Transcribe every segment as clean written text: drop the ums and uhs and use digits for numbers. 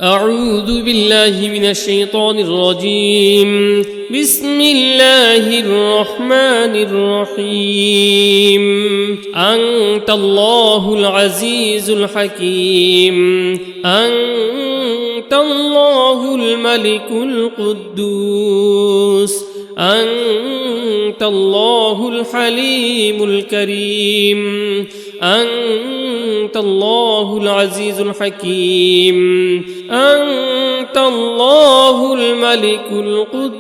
أعوذ بالله من الشيطان الرجيم. بسم الله الرحمن الرحيم. أنت الله العزيز الحكيم. أنت الله الملك القدوس. أنت الله الحليم الكريم. أنت الله العزيز الحكيم. أنت الله الملك القدوس.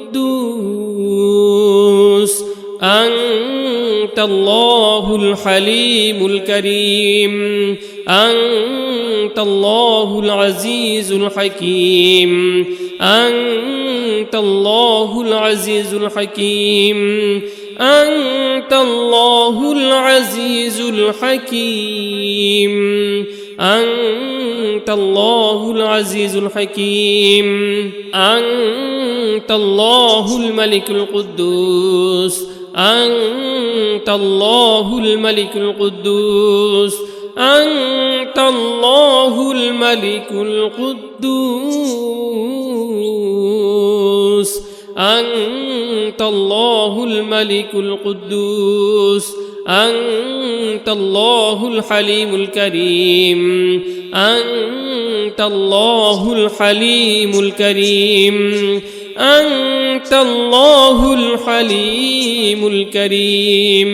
أنت الله الحليم الكريم. أنت الله العزيز الحكيم. أنت الله العزيز الحكيم. أنت الله العزيز الحكيم. أنت الله العزيز الحكيم. أنت الله الملك القدوس. أنت الله الملك القدوس. أنت الله الملك القدوس. أنت الله الملك القدوس. أنت الله الحليم الكريم. أنت الله الحليم الكريم. أنت الله الحليم الكريم.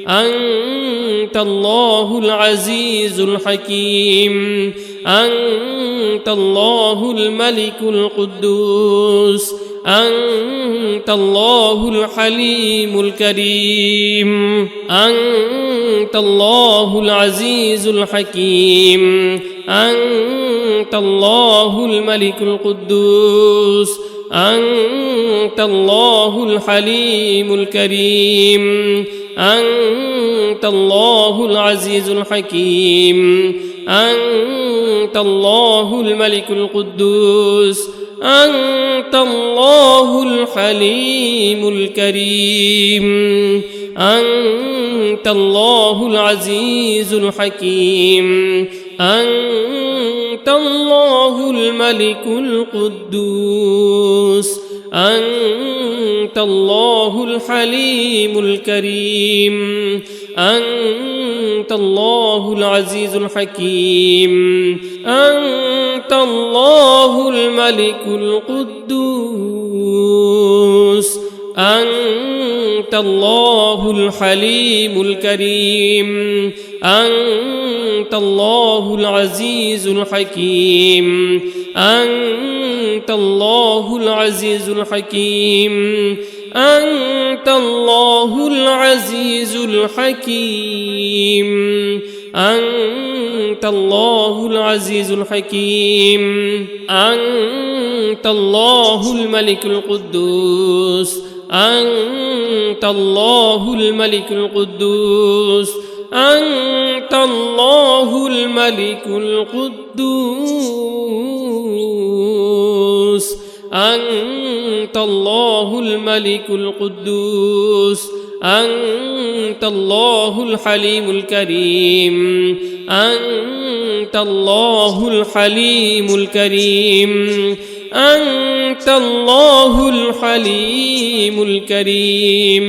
أنت الله العزيز الحكيم. أنت الله الملك القدوس. أنت الله الحليم الكريم. أنت الله العزيز الحكيم. أنت الله الملك القدوس. أنت الله الحليم الكريم. أنت الله العزيز الحكيم. أنت الله الملك القدوس. أنت الله الحليم الكريم. أنت الله العزيز الحكيم. أنت الله الملك القدوس. أنت الله الحليم الكريم. أنت الله العزيز الحكيم. أنت الله الملك القدوس. أنت الله الحليم الكريم. أنت الله العزيز الحكيم. أنت الله العزيز الحكيم. أنت الله العزيز الحكيم. أنت الله العزيز الحكيم. أنت الله الملك القدوس. أنت الله الملك القدوس. أنت الله الملك القدوس. أنت الله الملك القدوس. أنت الله الحليم الكريم. أنت الله الحليم الكريم. أنت الله الحليم الكريم.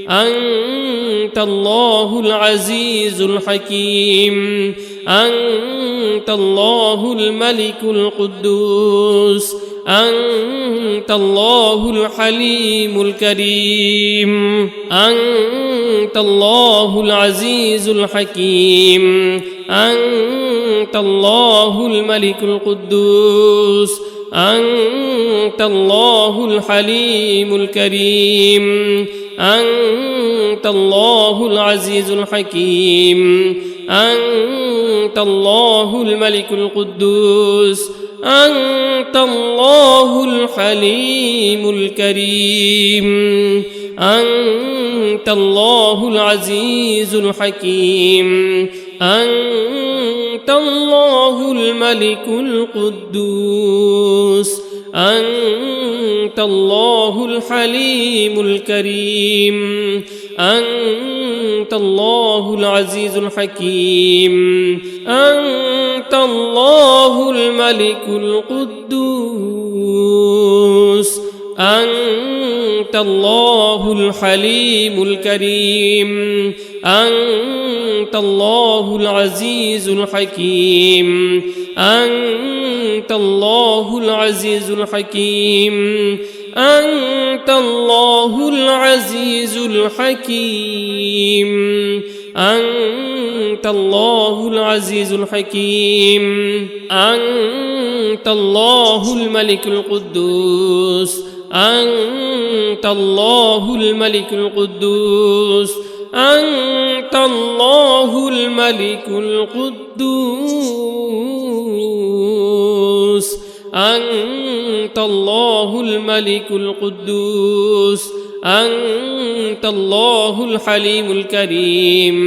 أنت الله العزيز الحكيم. أنت الله الملك القدوس. أنت الله الحليم الكريم. أنت الله العزيز الحكيم. أنت الله الملك القدوس. أنت الله الحليم الكريم. أنت الله العزيز الحكيم. أنت الله الملك القدوس. أنت الله الحليم الكريم. أنت الله العزيز الحكيم. أنت الله الملك القدوس. أنت الله الحليم الكريم. أنت الله العزيز الحكيم أنت الله الملك القدوس أنت الله الحليم الكريم أنت الله العزيز الحكيم أنت الله العزيز الحكيم أنت الله العزيز الحكيم أنت الله العزيز الحكيم أنت الله الملك القدوس أنت الله الملك القدوس أنت الله الملك القدوس أنت الله الملك القدوس أنت الله الحليم الكريم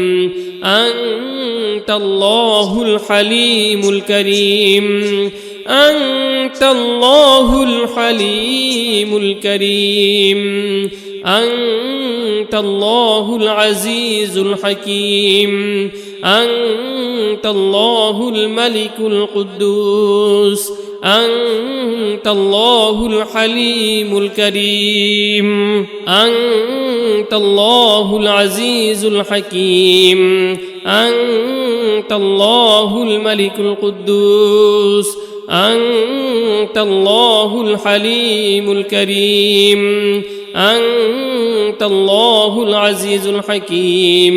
أنت الله الحليم الكريم أنت الله الحليم الكريم أنت الله العزيز الحكيم أنت الله الملك القدوس أنت الله الحليم الكريم أنت الله العزيز الحكيم أنت الله الملك القدوس أنت الله الحليم الكريم أنت الله العزيز الحكيم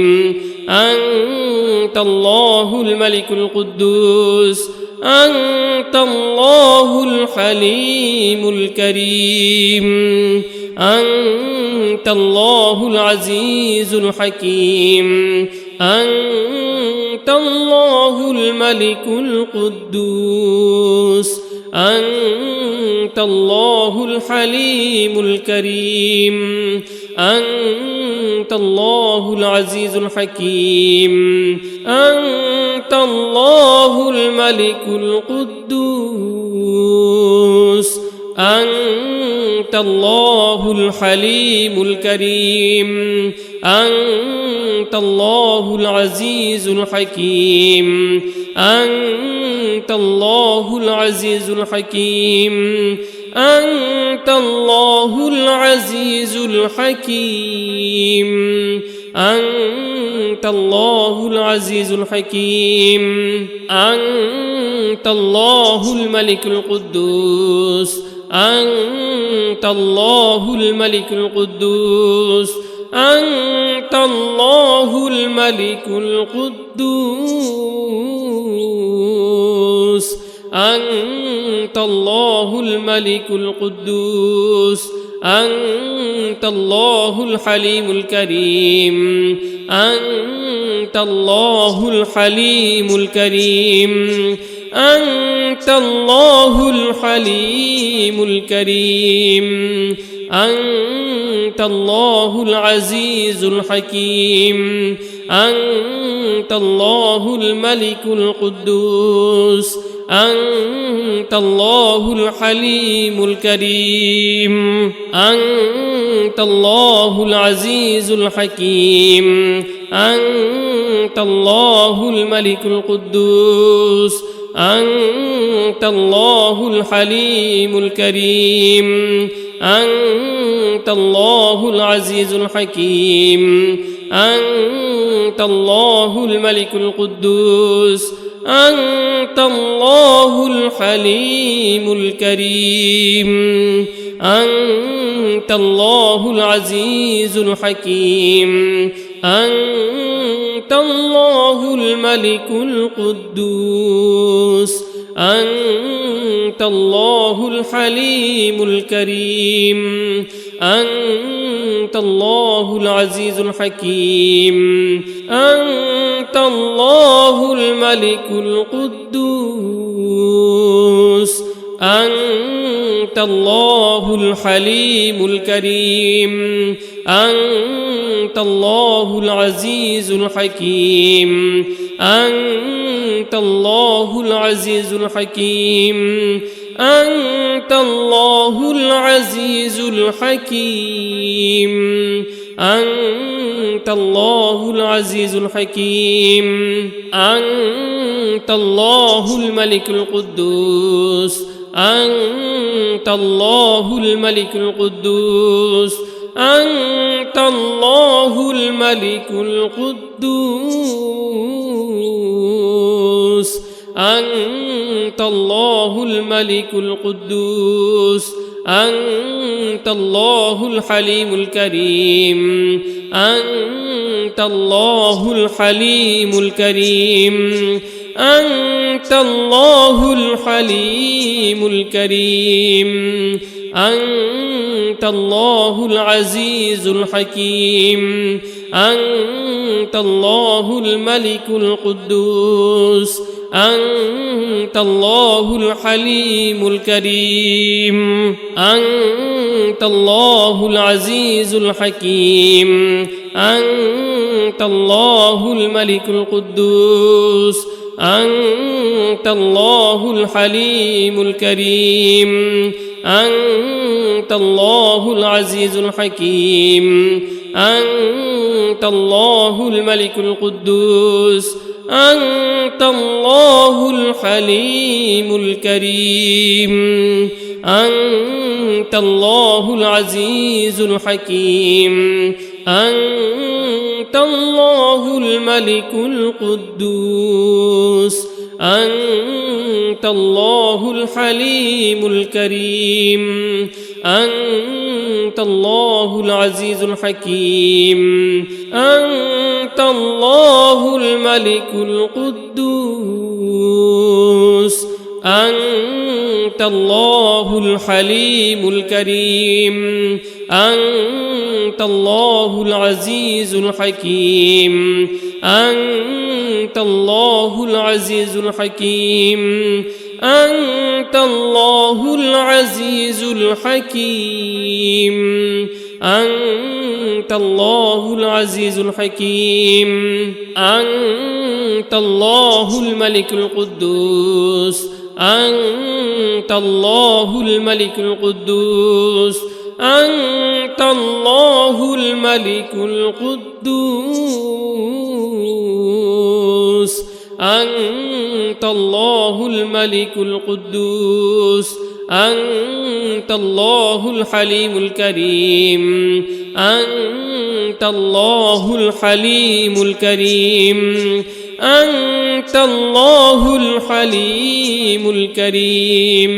أنت الله الملك القدوس أنت الله الحليم الكريم أنت الله العزيز الحكيم أنت الله الملك القدوس أنت الله الحليم الكريم أنت الله العزيز الحكيم أنت الله الملك القدوس أنت الله الحليم الكريم أنت الله العزيز الحكيم أنت الله العزيز الحكيم أنت الله العزيز الحكيم أنت الله العزيز الحكيم أنت الله الملك القدوس أنت الله الملك القدوس أنت الله الملك القدوس أنت الله الملك القدوس أنت الله الحليم الكريم أنت الله الحليم الكريم أنت الله الحليم الكريم أنت الله العزيز الحكيم أنت الله الملك القدوس أنت الله الحليم الكريم أنت الله العزيز الحكيم أنت الله الملك القدوس أنت الله الحليم الكريم أنت الله العزيز الحكيم أنت الله الملك القدوس أنت الله الحليم الكريم أنت الله العزيز الحكيم أنت الله الملك القدوس أنت الله الحليم الكريم أنت الله العزيز الحكيم أنت الله الملك القدوس أنت الله الحليم الكريم أنت الله العزيز الحكيم أنت الله العزيز الحكيم أنت الله العزيز الحكيم أنت الله العزيز الحكيم أنت الله الملك القدوس أنت الله الملك القدوس أنت الله الملك القدوس أنت الله الملك القدوس أنت الله الحليم الكريم أنت الله الحليم الكريم أنت الله الحليم الكريم أنت الله العزيز الحكيم أنت الله الملك القدوس أنت الله الحليم الكريم أنت الله العزيز الحكيم أنت الله الملك القدوس أنت الله الحليم الكريم أنت الله العزيز الحكيم أنت الله الملك القدوس أنت الله الحليم الكريم أنت الله العزيز الحكيم أنت الله الملك القدوس أنت الله الحليم الكريم أنت الله العزيز الحكيم أنت الله الملك القدوس أنت الله الحليم الكريم أنت الله العزيز الحكيم أنت الله العزيز الحكيم أنت الله العزيز الحكيم أنت الله العزيز الحكيم أنت الله الملك القدوس أنت الله الملك القدوس أنت الله الملك القدوس أنت الله الملك القدوس أنت الله الحليم الكريم أنت الله الحليم الكريم أنت الله الحليم الكريم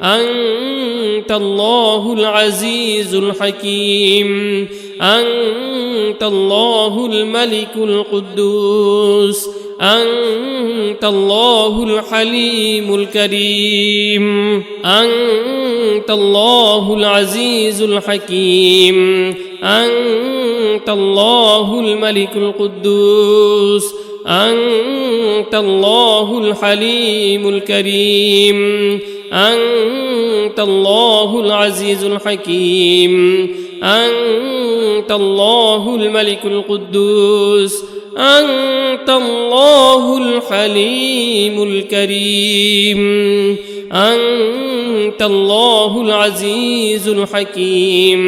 أنت الله العزيز الحكيم أنت الله الملك القدوس أنت الله الحليم الكريم أنت الله العزيز الحكيم أنت الله الملك القدوس أنت الله الحليم الكريم أنت الله العزيز الحكيم أنت الله الملك القدوس أنت الله الحليم الكريم أنت الله العزيز الحكيم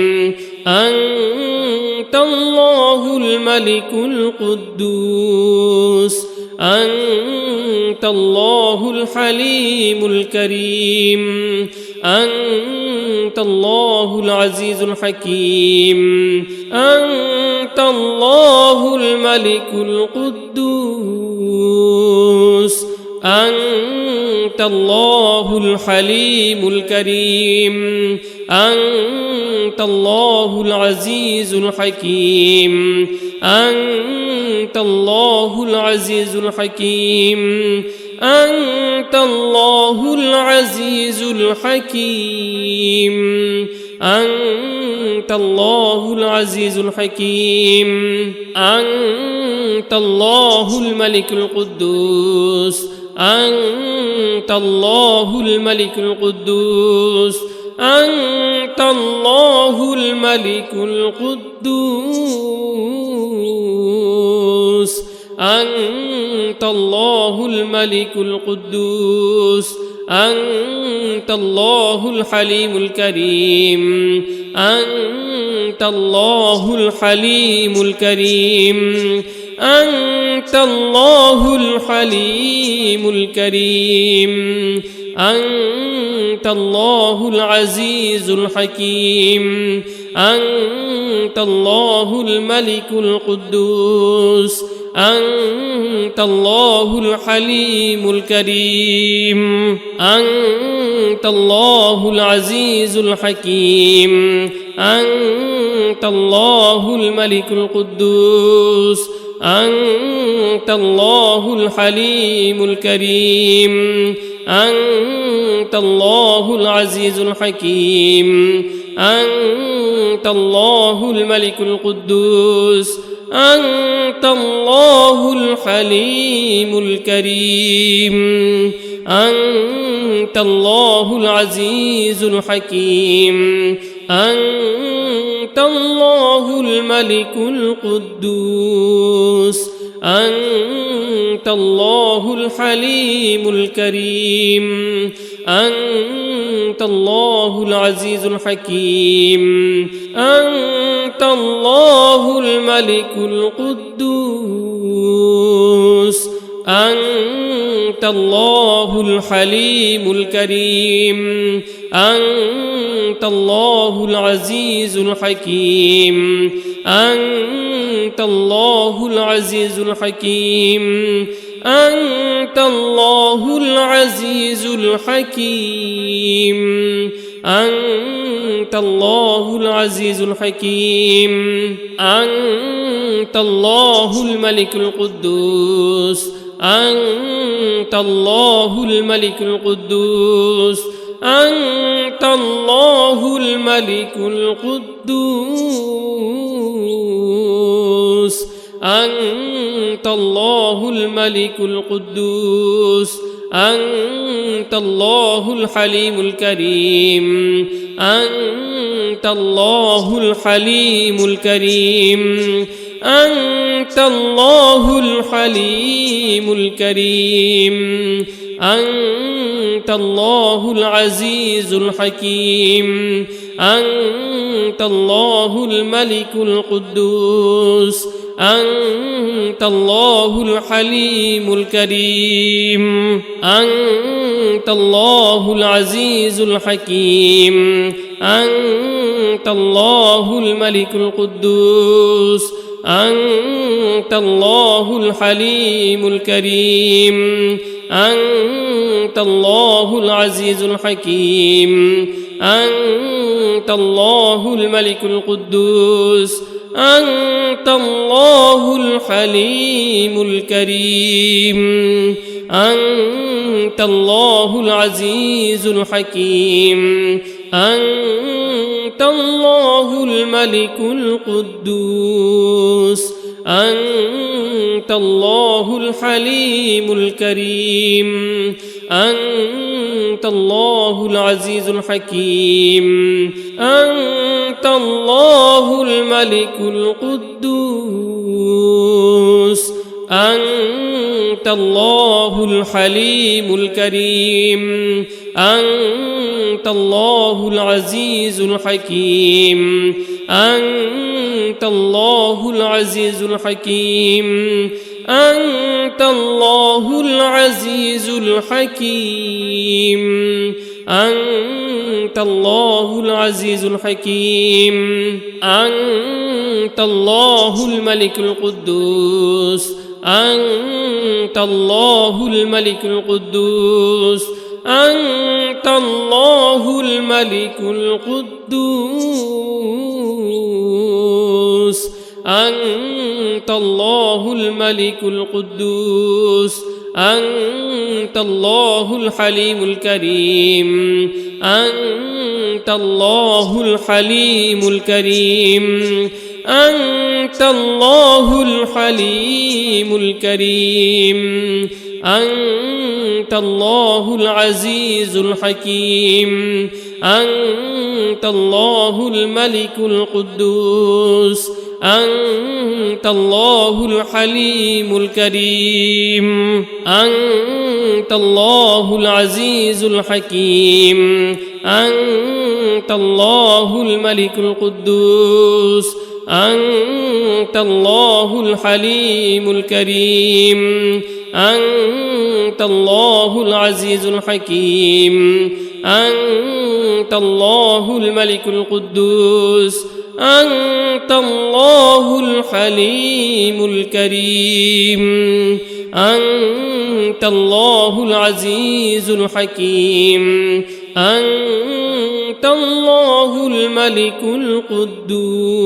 أنت الله الملك القدوس أنت الله الحليم الكريم أنت الله العزيز الحكيم أنت الله الملك القدوس أنت الله الحليم الكريم أنت الله العزيز الحكيم أنت الله العزيز الحكيم أنت الله العزيز الحكيم أنت الله العزيز الحكيم أنت الله الملك القدوس أنت الله الملك القدوس أنت الله الملك القدوس أنت الله الملك القدوس أنت الله الحليم الكريم أنت الله الحليم الكريم أنت الله الحليم الكريم أنت الله العزيز الحكيم أنت الله الملك القدوس أنت الله الحليم الكريم أنت الله العزيز الحكيم أنت الله الملك القدوس أنت الله الحليم الكريم أنت الله العزيز الحكيم أنت الله الملك القدوس أنت الله الحليم الكريم أنت الله العزيز الحكيم أنت الله الملك القدوس أنت الله الحليم الكريم أنت الله العزيز الحكيم أنت الله الملك القدوس أنت الله الحليم الكريم أنت الله العزيز الحكيم أنت الله العزيز الحكيم أنت الله العزيز الحكيم أنت الله العزيز الحكيم أنت الله الملك القدوس أنت الله الملك القدوس أنت الله الملك القدوس أنت الله الملك القدوس أنت الله الحليم الكريم أنت الله الحليم الكريم أنت الله الحليم الكريم أنت الله العزيز الحكيم أنت الله الملك القدوس أنت الله الحليم الكريم أنت الله العزيز الحكيم أنت الله الملك القدوس أنت الله الحليم الكريم أنت الله العزيز الحكيم أنت الله الملك القدوس أنت الله الحليم الكريم أنت الله العزيز الحكيم أنت الله الملك القدوس أنت الله الحليم الكريم أنت الله العزيز الحكيم أنت الله الملك القدوس أنت الله الحليم الكريم أنت الله العزيز الحكيم أنت الله العزيز الحكيم أنت الله العزيز الحكيم أنت الله العزيز الحكيم أنت الله الملك القدوس أنت الله الملك القدوس أنت الله الملك القدوس أنت الله الملك القدوس أنت الله الحليم الكريم أنت الله الحليم الكريم أنت الله الحليم الكريم أنت الله العزيز الحكيم أنت الله الملك القدوس أنت الله الحليم الكريم أنت الله العزيز الحكيم أنت الله الملك القدوس أنت الله الحليم الكريم أنت الله العزيز الحكيم أنت الله الملك القدوس أنت الله الحليم الكريم أنت الله العزيز الحكيم أنت الله الملك القدوس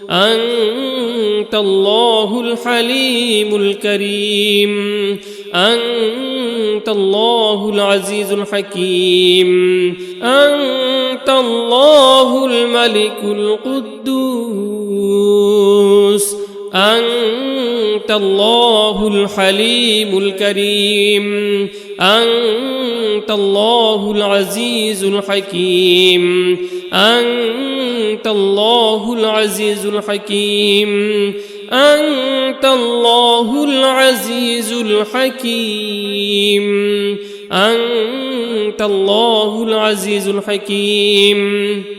أنت الله الحليم الكريم أنت الله العزيز الحكيم أنت الله الملك القدوس أنت الله الحليم الكريم أنت الله العزيز الحكيم أنت الله العزيز الحكيم أنت الله العزيز الحكيم أنت الله العزيز الحكيم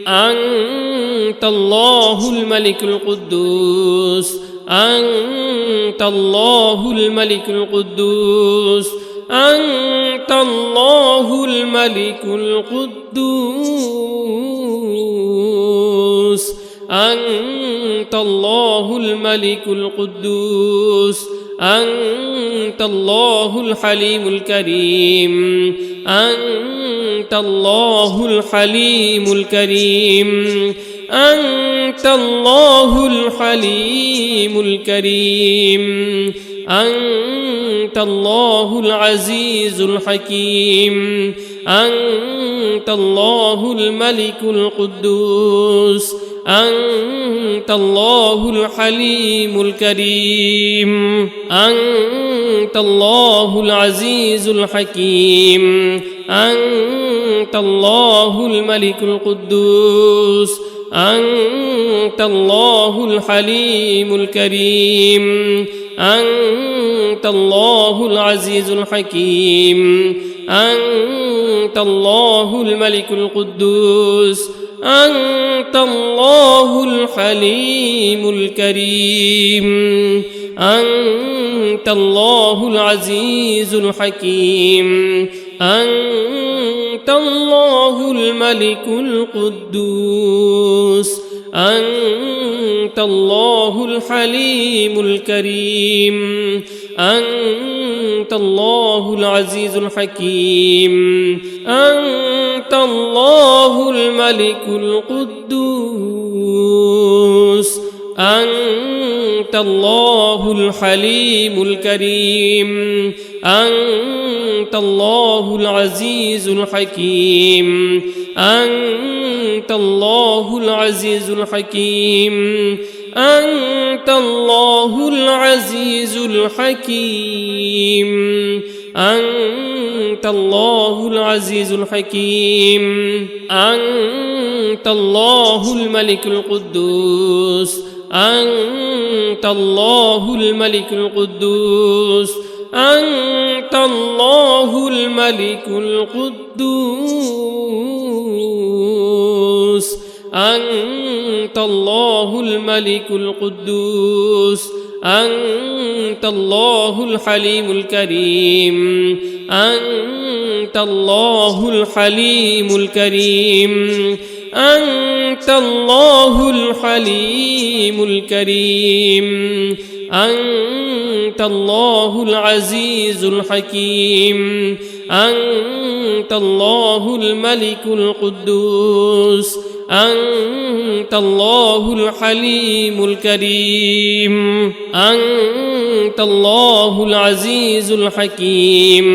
أنت الله الملك القدوس أنت الله الملك القدوس أنت الله الملك القدوس أنت الله الملك القدوس أنت الله الحليم الكريم أنت الله الحليم الكريم أنت الله الحليم الكريم أنت الله العزيز الحكيم أنت الله الملك القدوس أنت الله الحليم الكريم أنت الله العزيز الحكيم أنت الله الملك القدوس أنت الله الحليم الكريم أنت الله العزيز الحكيم أنت الله الملك القدوس أنت الله الحليم الكريم أنت الله العزيز الحكيم أنت الله الملك القدوس أنت الله الحليم الكريم أنت الله العزيز الحكيم أنت الله الملك القدوس أنت الله الحليم الكريم أنت الله العزيز الحكيم أنت الله العزيز الحكيم أنت الله العزيز الحكيم أنت الله العزيز الحكيم أنت الله الملك القدوس أنت الله الملك القدوس أنت الله الملك القدوس أنت الله الملك القدوس أنت الله الحليم الكريم أنت الله الحليم الكريم أنت الله الحليم الكريم أنت الله العزيز الحكيم أنت الله الملك القدوس أنت الله الحليم الكريم أنت الله العزيز الحكيم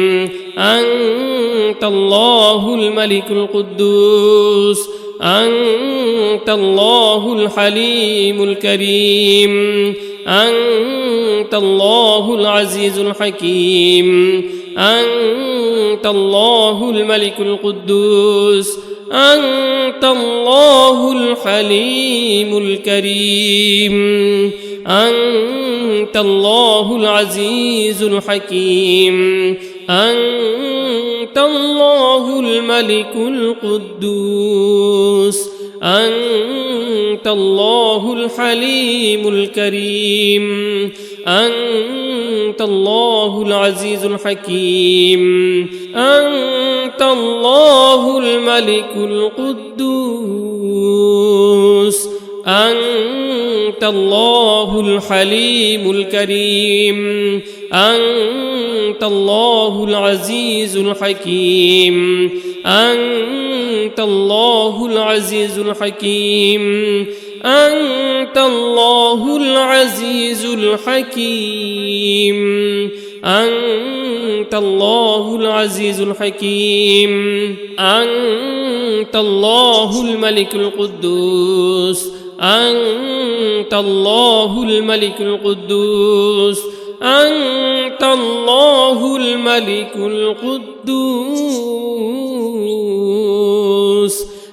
أنت الله الملك القدوس أنت الله الحليم الكريم أنت الله العزيز الحكيم أنت الله الملك القدوس أنت الله الحليم الكريم أنت الله العزيز الحكيم أنت الله الملك القدوس أنت الله الحليم الكريم أنت الله العزيز الحكيم أنت الله الملك القدوس أنت الله الحليم الكريم أنت الله العزيز الحكيم أنت الله العزيز الحكيم أنت الله العزيز الحكيم أنت الله العزيز الحكيم أنت الله الملك القدوس أنت الله الملك القدوس أنت الله الملك القدوس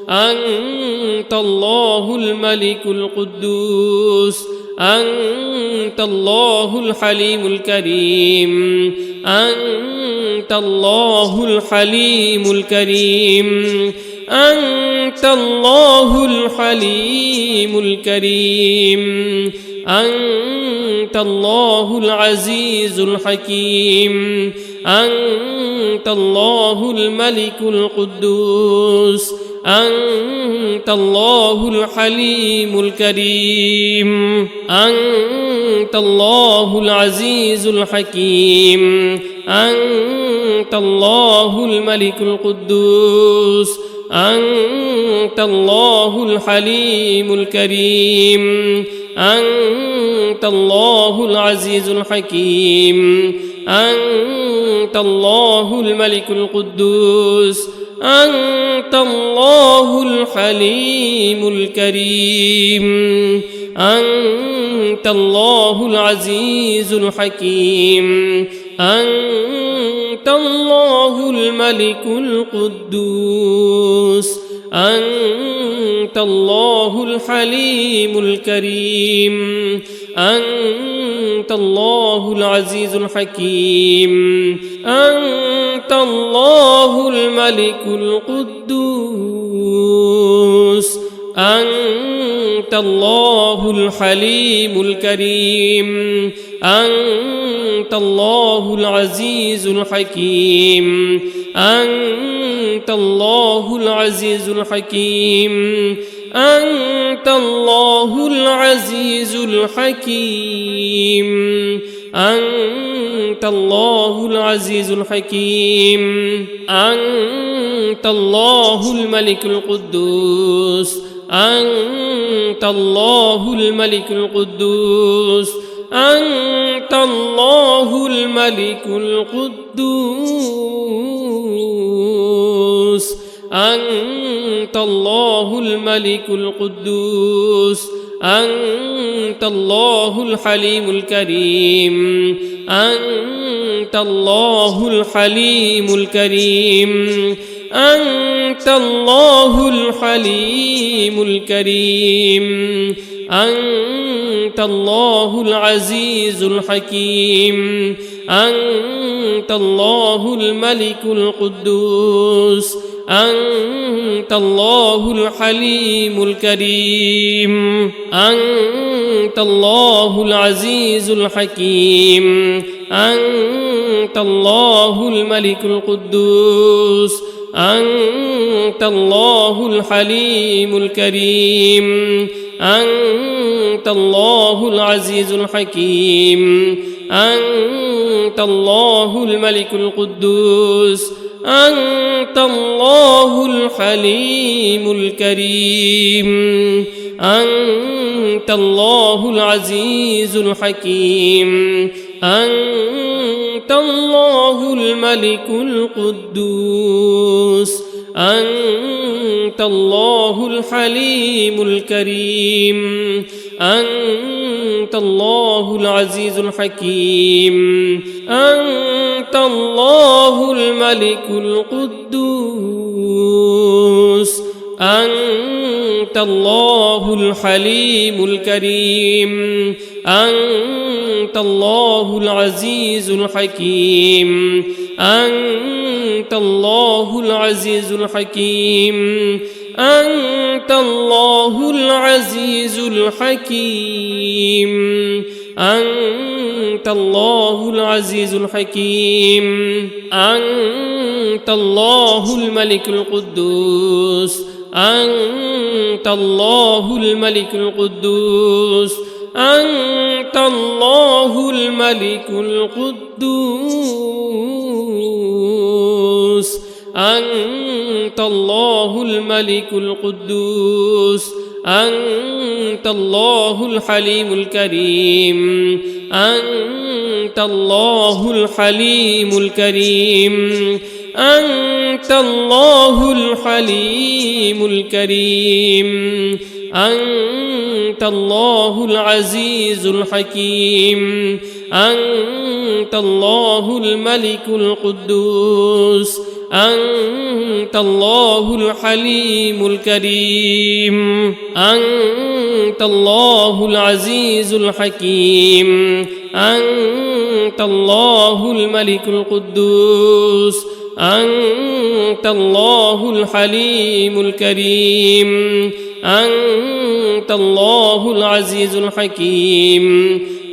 أنت الله الملك القدوس أنت الله الحليم الكريم أنت الله الحليم الكريم أنت الله الحليم الكريم أنت الله العزيز الحكيم أنت الله الملك القدوس أنت الله الحليم الكريم أنت الله العزيز الحكيم أنت الله الملك القدوس أنت الله الحليم الكريم أنت الله العزيز الحكيم أنت الله الملك القدوس أنت الله الحليم الكريم أنت الله العزيز الحكيم أنت الله الملك القدوس أنت الله الحليم الكريم أنت الله العزيز الحكيم أنت الله الملك القدوس أنت الله الحليم الكريم أنت الله العزيز الحكيم أنت الله العزيز الحكيم أنت الله العزيز الحكيم أنت الله العزيز الحكيم أنت الله الملك القدوس أنت الله الملك القدوس أنت الله الملك القدوس أنت الله الملك القدوس أنت الله الحليم الكريم أنت الله الحليم الكريم أنت الله الحليم الكريم أنت الله العزيز الحكيم أنت الله الملك القدوس أنت الله الحليم الكريم أنت الله العزيز الحكيم أنت الله الملك القدوس أنت الله الحليم الكريم أنت الله العزيز الحكيم أنت الله الملك القدوس أنت الله الحليم الكريم أنت الله العزيز الحكيم أنت الله الملك القدوس أنت الله الحليم الكريم أنت الله العزيز الحكيم أنت الله الملك القدوس الله الحليم الكريم أنت الله العزيز الحكيم أنت الله العزيز الحكيم أنت الله العزيز الحكيم أنت الله العزيز الحكيم أنت الله الملك القدوس أنت الله الملك القدوس أنت الله الملك القدوس أنت الله الملك القدوس أنت الله الحليم الكريم أنت الله الحليم الكريم أنت الله الحليم الكريم أنت الله العزيز الحكيم أنت الله الملك القدوس أنت الله الحليم الكريم أنت الله العزيز الحكيم أنت الله الملك القدوس أنت الله الحليم الكريم أنت الله العزيز الحكيم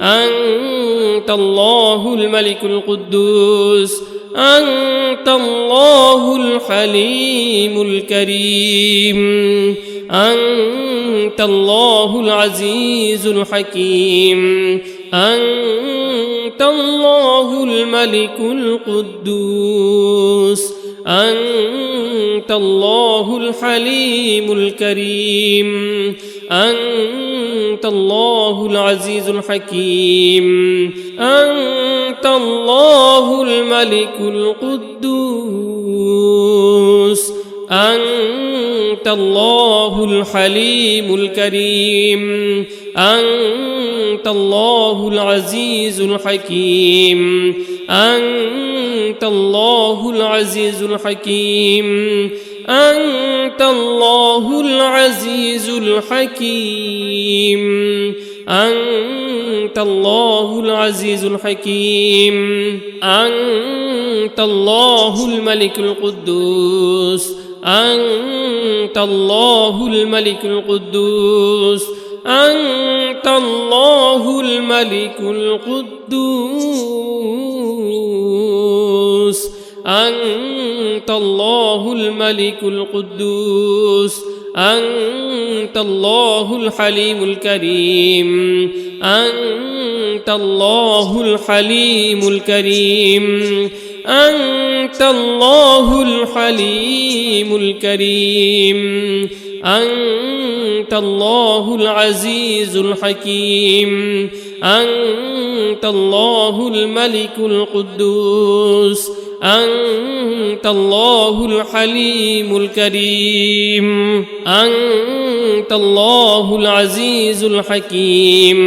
أنت الله الملك القدوس أنت الله الحليم الكريم أنت الله العزيز الحكيم أنت الله الملك القدوس أنت الله الحليم الكريم أنت الله العزيز الحكيم أنت الله الملك القدوس أنت الله الحليم الكريم أنت الله العزيز الحكيم أنت الله العزيز الحكيم أنت الله العزيز الحكيم أنت الله العزيز الحكيم أنت الله الملك القدوس أنت الله الملك القدوس أنت الله الملك القدوس أنت الله الملك القدوس أنت الله الحليم الكريم أنت الله الحليم الكريم أنت الله الحليم الكريم أنت الله العزيز الحكيم أنت الله الملك القدوس أنت الله الحليم الكريم أنت الله العزيز الحكيم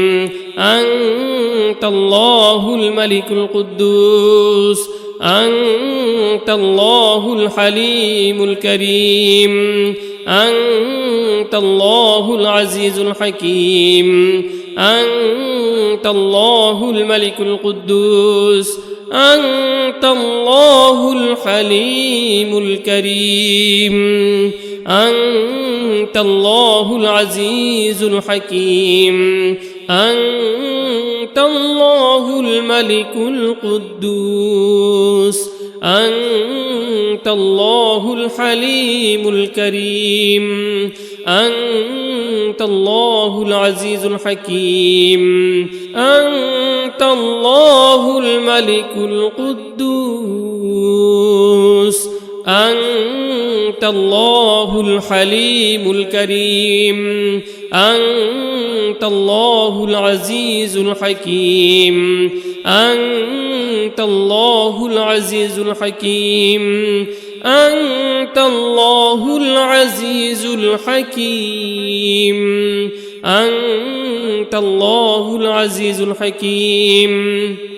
أنت الله الملك القدوس أنت الله الحليم الكريم أنت الله العزيز الحكيم أنت الله الملك القدوس أنت الله الحليم الكريم أنت الله العزيز الحكيم أنت الله الملك القدوس أنت الله الحليم الكريم أنت الله العزيز الحكيم أنت الله الملك القدوس أنت الله الحليم الكريم أنت الله العزيز الحكيم أنت الله العزيز الحكيم أنت الله العزيز الحكيم أنت الله العزيز الحكيم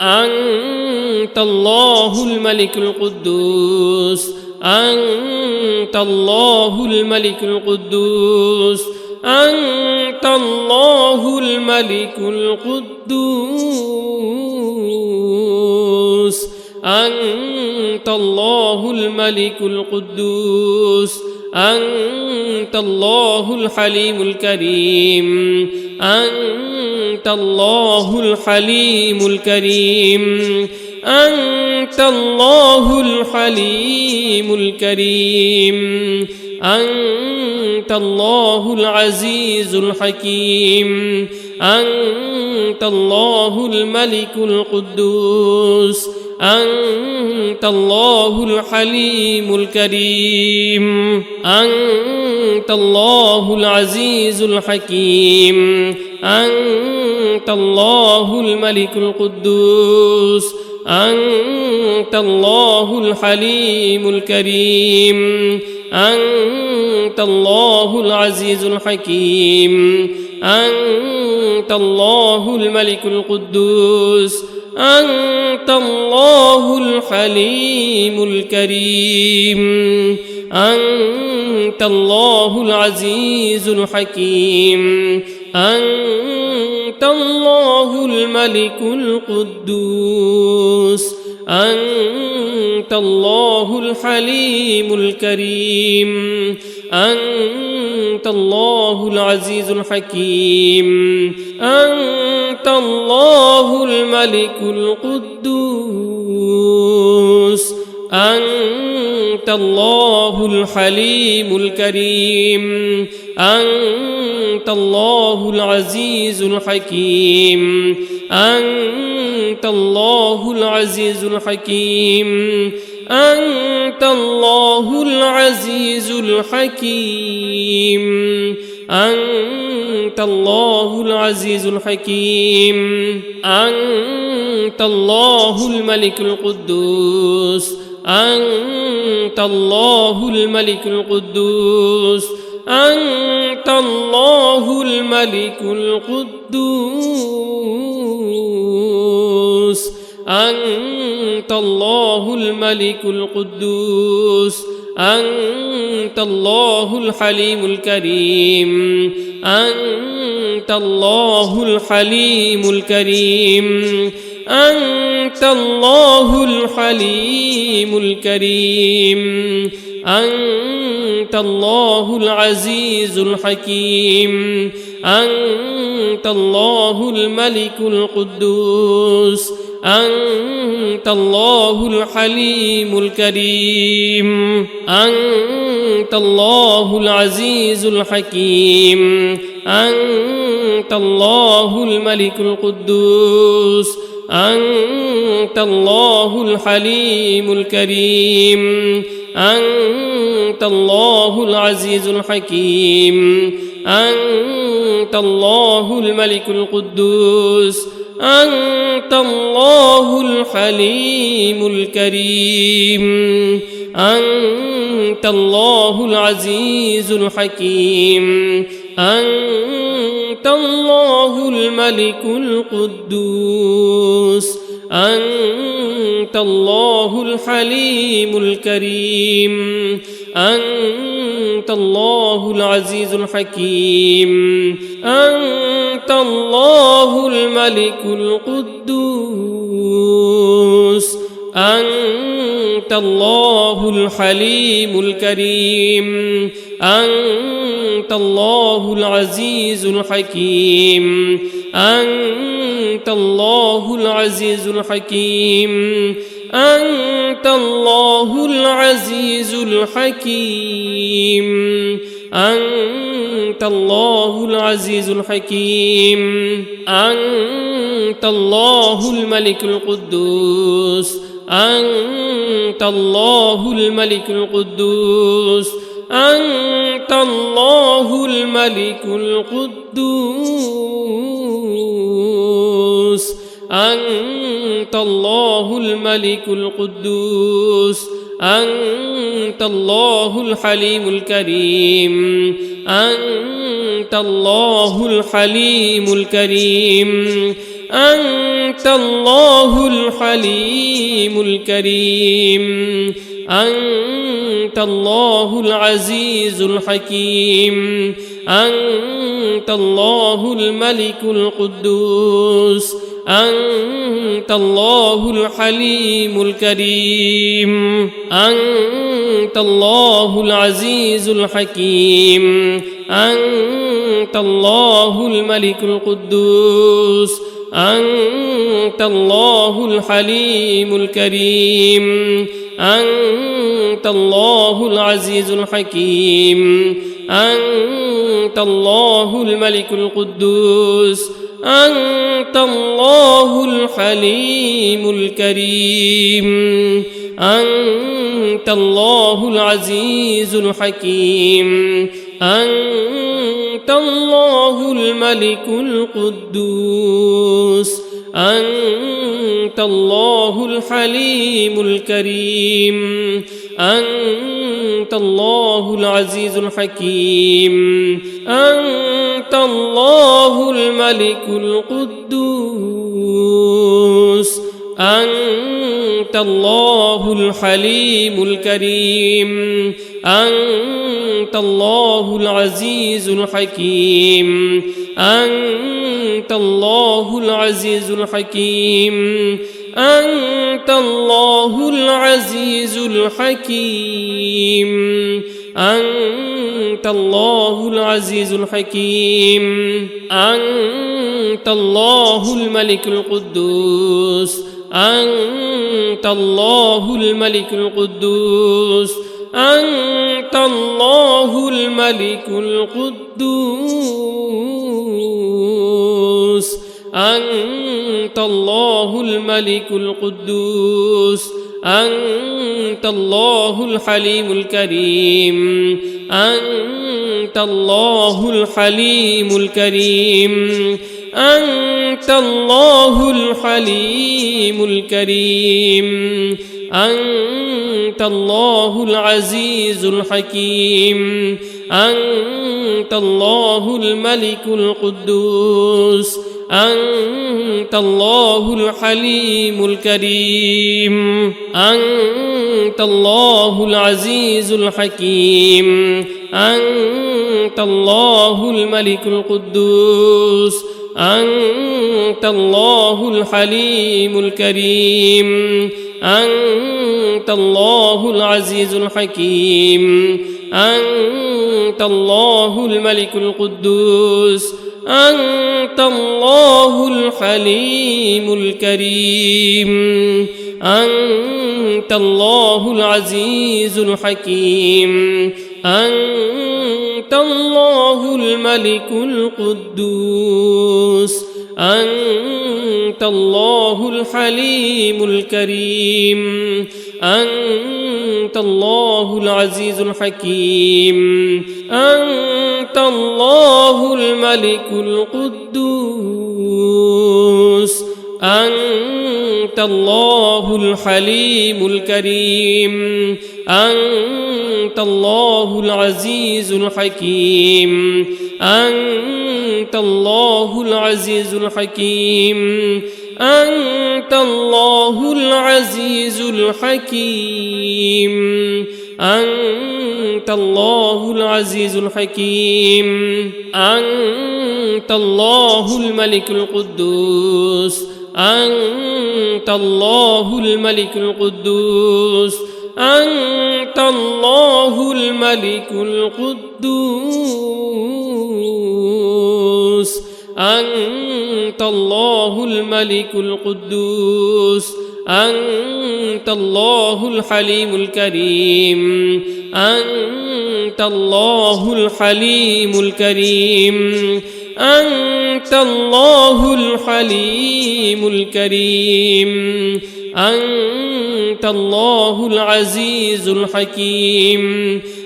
أنت الله الملك القدوس أنت الله الملك القدوس أنت الله الملك القدوس أنت الله الملك القدوس أنت الله الحليم الكريم أنت الله الحليم الكريم أنت الله الحليم الكريم أنت الله العزيز الحكيم أنت الله الملك القدوس أنت الله الحليم الكريم أنت الله العزيز الحكيم أنت الله الملك القدوس أنت الله الحليم الكريم أنت الله العزيز الحكيم أنت الله الملك القدوس أنت الله الحليم الكريم أنت الله العزيز الحكيم أنت الله الملك القدوس أنت الله الحليم الكريم أنت الله العزيز الحكيم أنت الله الملك القدوس أنت الله الحليم الكريم أنت الله العزيز الحكيم أنت الله العزيز الحكيم أنت الله العزيز الحكيم أنت الله العزيز الحكيم أنت الله الملك القدوس أنت الله الملك القدوس أنت الله الملك القدوس أنت الله الملك القدوس أنت الله الحليم الكريم أنت الله الحليم الكريم أنت الله الحليم الكريم أنت الله العزيز الحكيم أنت الله الملك القدوس أنت الله الحليم الكريم أنت الله العزيز الحكيم أنت الله الملك القدوس أنت الله الحليم الكريم أنت الله العزيز الحكيم أنت الله الملك القدوس أنت الله الحليم الكريم أنت الله العزيز الحكيم أنت الله الملك القدوس أنت الله الحليم الكريم أنت الله العزيز الحكيم أنت الله الملك القدوس أنت الله الحليم الكريم أنت الله العزيز الحكيم أنت الله العزيز الحكيم أنت الله العزيز الحكيم أنت الله العزيز الحكيم أنت الله الملك القدوس أنت الله الملك القدوس أنت الله الملك القدوس أنت الله الملك القدوس أنت الله الحليم الكريم أنت الله الحليم الكريم أنت الله الحليم الكريم أنت الله العزيز الحكيم أنت الله الملك القدوس أنت الله الحليم الكريم أنت الله العزيز الحكيم أنت الله الملك القدوس أنت الله الحليم الكريم أنت الله العزيز الحكيم أنت الله الملك القدوس أنت الله الحليم الكريم أنت الله العزيز الحكيم أنت الله الملك القدوس أنت الله الحليم الكريم أنت الله العزيز الحكيم أنت الله الملك القدوس أنت الله الحليم الكريم أنت الله العزيز الحكيم أنت الله العزيز الحكيم أنت الله العزيز الحكيم أنت الله العزيز الحكيم أنت الله الملك القدوس أنت الله الملك القدوس أنت الله الملك القدوس أنت الله الملك القدوس أنت الله الحليم الكريم أنت الله الحليم الكريم أنت الله الحليم الكريم أنت الله العزيز الحكيم أنت الله الملك القدوس أنت الله الحليم الكريم أنت الله العزيز الحكيم أنت الله الملك القدوس أنت الله الحليم الكريم أنت الله العزيز الحكيم أنت الله الملك القدوس أنت الله الحليم الكريم أنت الله العزيز الحكيم أنت الله الملك القدوس أنت الله الحليم الكريم أنت الله العزيز الحكيم أنت الله الملك القدوس أنت الله الحليم الكريم أنت الله العزيز الحكيم أنت الله العزيز الحكيم أنت الله العزيز الحكيم أنت الله العزيز الحكيم أنت الله الملك القدوس أنت الله الملك القدوس أنت الله الملك القدوس أنت الله الملك القدوس أنت الله الحليم الكريم أنت الله الحليم الكريم أنت الله الحليم الكريم أنت الله العزيز الحكيم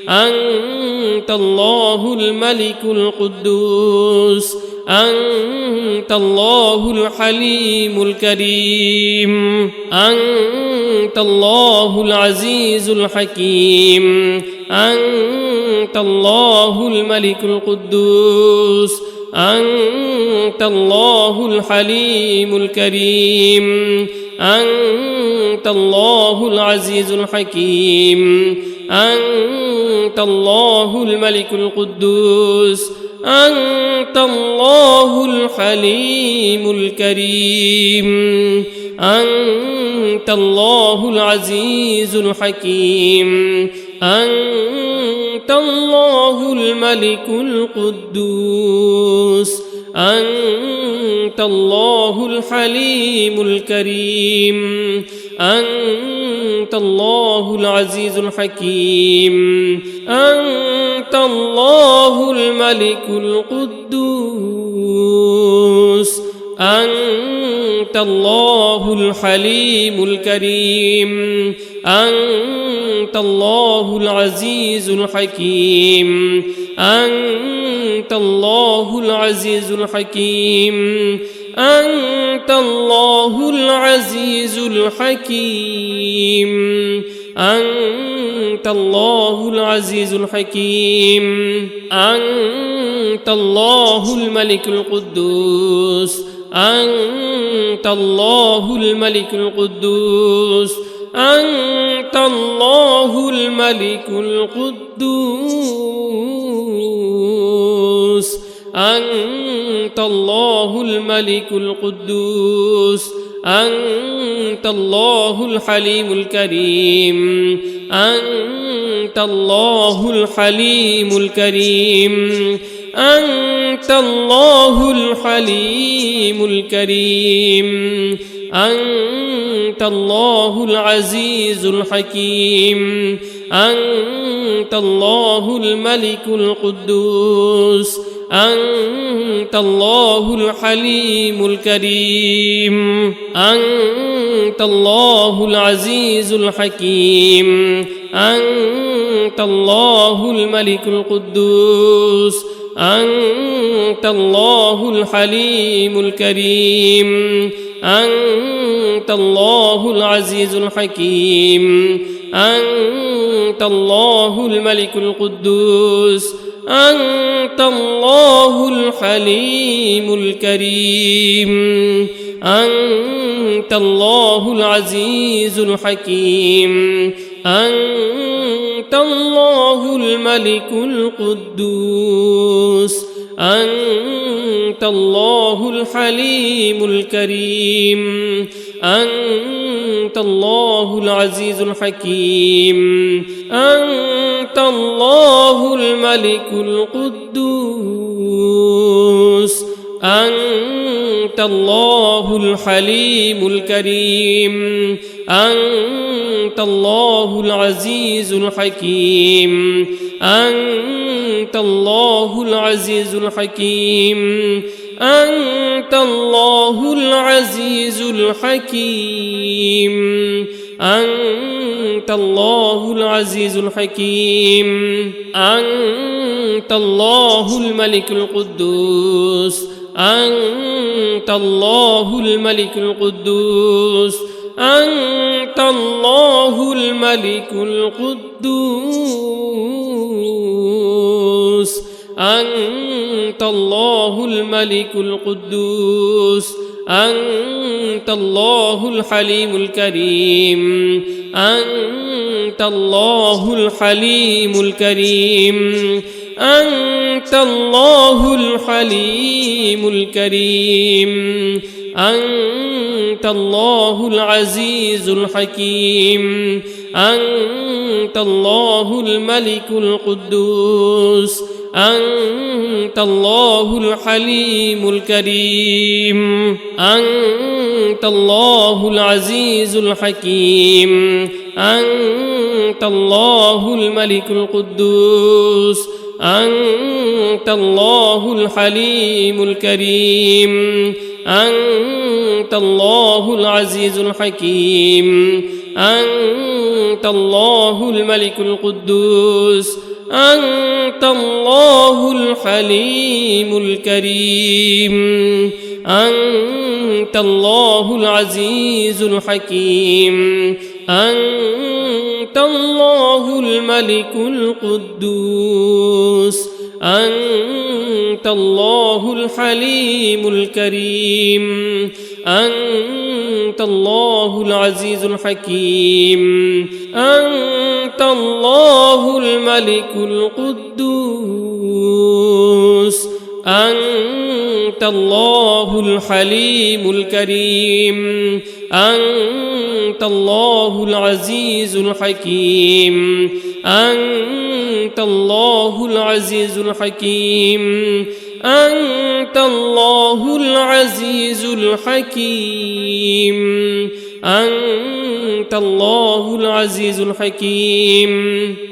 أنت الله الملك القدوس أنت الله الحليم الكريم أنت الله العزيز الحكيم أنت الله الملك القدوس أنت الله الحليم الكريم أنت الله العزيز الحكيم أنت الله الملك القدوس أنت الله الحليم الكريم أنت الله العزيز الحكيم أنت الله الملك القدوس أنت الله الحليم الكريم أنت الله العزيز الحكيم أنت الله الملك القدوس أنت الله الحليم الكريم أنت الله العزيز الحكيم أنت الله العزيز الحكيم أنت الله العزيز الحكيم أنت الله العزيز الحكيم أنت الله الملك القدوس أنت الله الملك القدوس أنت الله الملك القدوس أنت الله الملك القدوس أنت الله الحليم الكريم أنت الله الحليم الكريم أنت الله الحليم الكريم أنت الله العزيز الحكيم أنت الله الملك القدوس أنت الله الحليم الكريم أنت الله العزيز الحكيم أنت الله الملك القدوس أنت الله الحليم الكريم أنت الله العزيز الحكيم أنت الله الملك القدوس أنت الله الحليم الكريم أنت الله العزيز الحكيم أنت الله الملك القدوس أنت الله الحليم الكريم أنت الله العزيز الحكيم أنت الله الملك القدوس أنت الله الحليم الكريم أنت الله العزيز الحكيم أنت الله العزيز الحكيم أنت الله العزيز الحكيم أنت الله العزيز الحكيم أنت الله الملك القدوس أنت الله الملك القدوس أنت الله الملك القدوس أنت الله الملك القدوس أنت الله الحليم الكريم أنت الله الحليم الكريم أنت الله الحليم الكريم أنت الله العزيز الحكيم أنت الله الملك القدوس أنت الله الحليم الكريم أنت الله العزيز الحكيم أنت الله الملك القدوس أنت الله الحليم الكريم أنت الله العزيز الحكيم أنت الله الملك القدوس أنت الله الحليم الكريم أنت الله العزيز الحكيم أنت الله الملك القدوس أنت الله الحليم الكريم أنت الله العزيز الحكيم أنت الله الملك القدوس أنت الله الحليم الكريم أنت الله العزيز الحكيم أنت الله العزيز الحكيم أنت الله العزيز الحكيم أنت الله العزيز الحكيم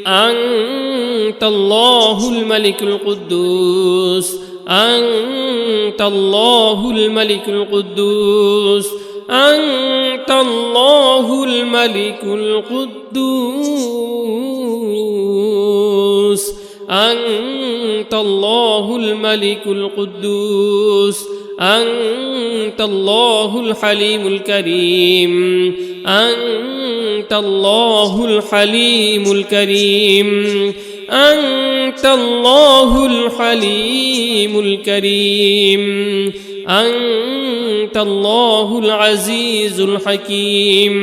أنت الله الملك القدوس أنت الله الملك القدوس أنت الله الملك القدوس أنت الله الملك القدوس أنت الله الحليم الكريم أنت الله الحليم الكريم أنت الله الحليم الكريم أنت الله العزيز الحكيم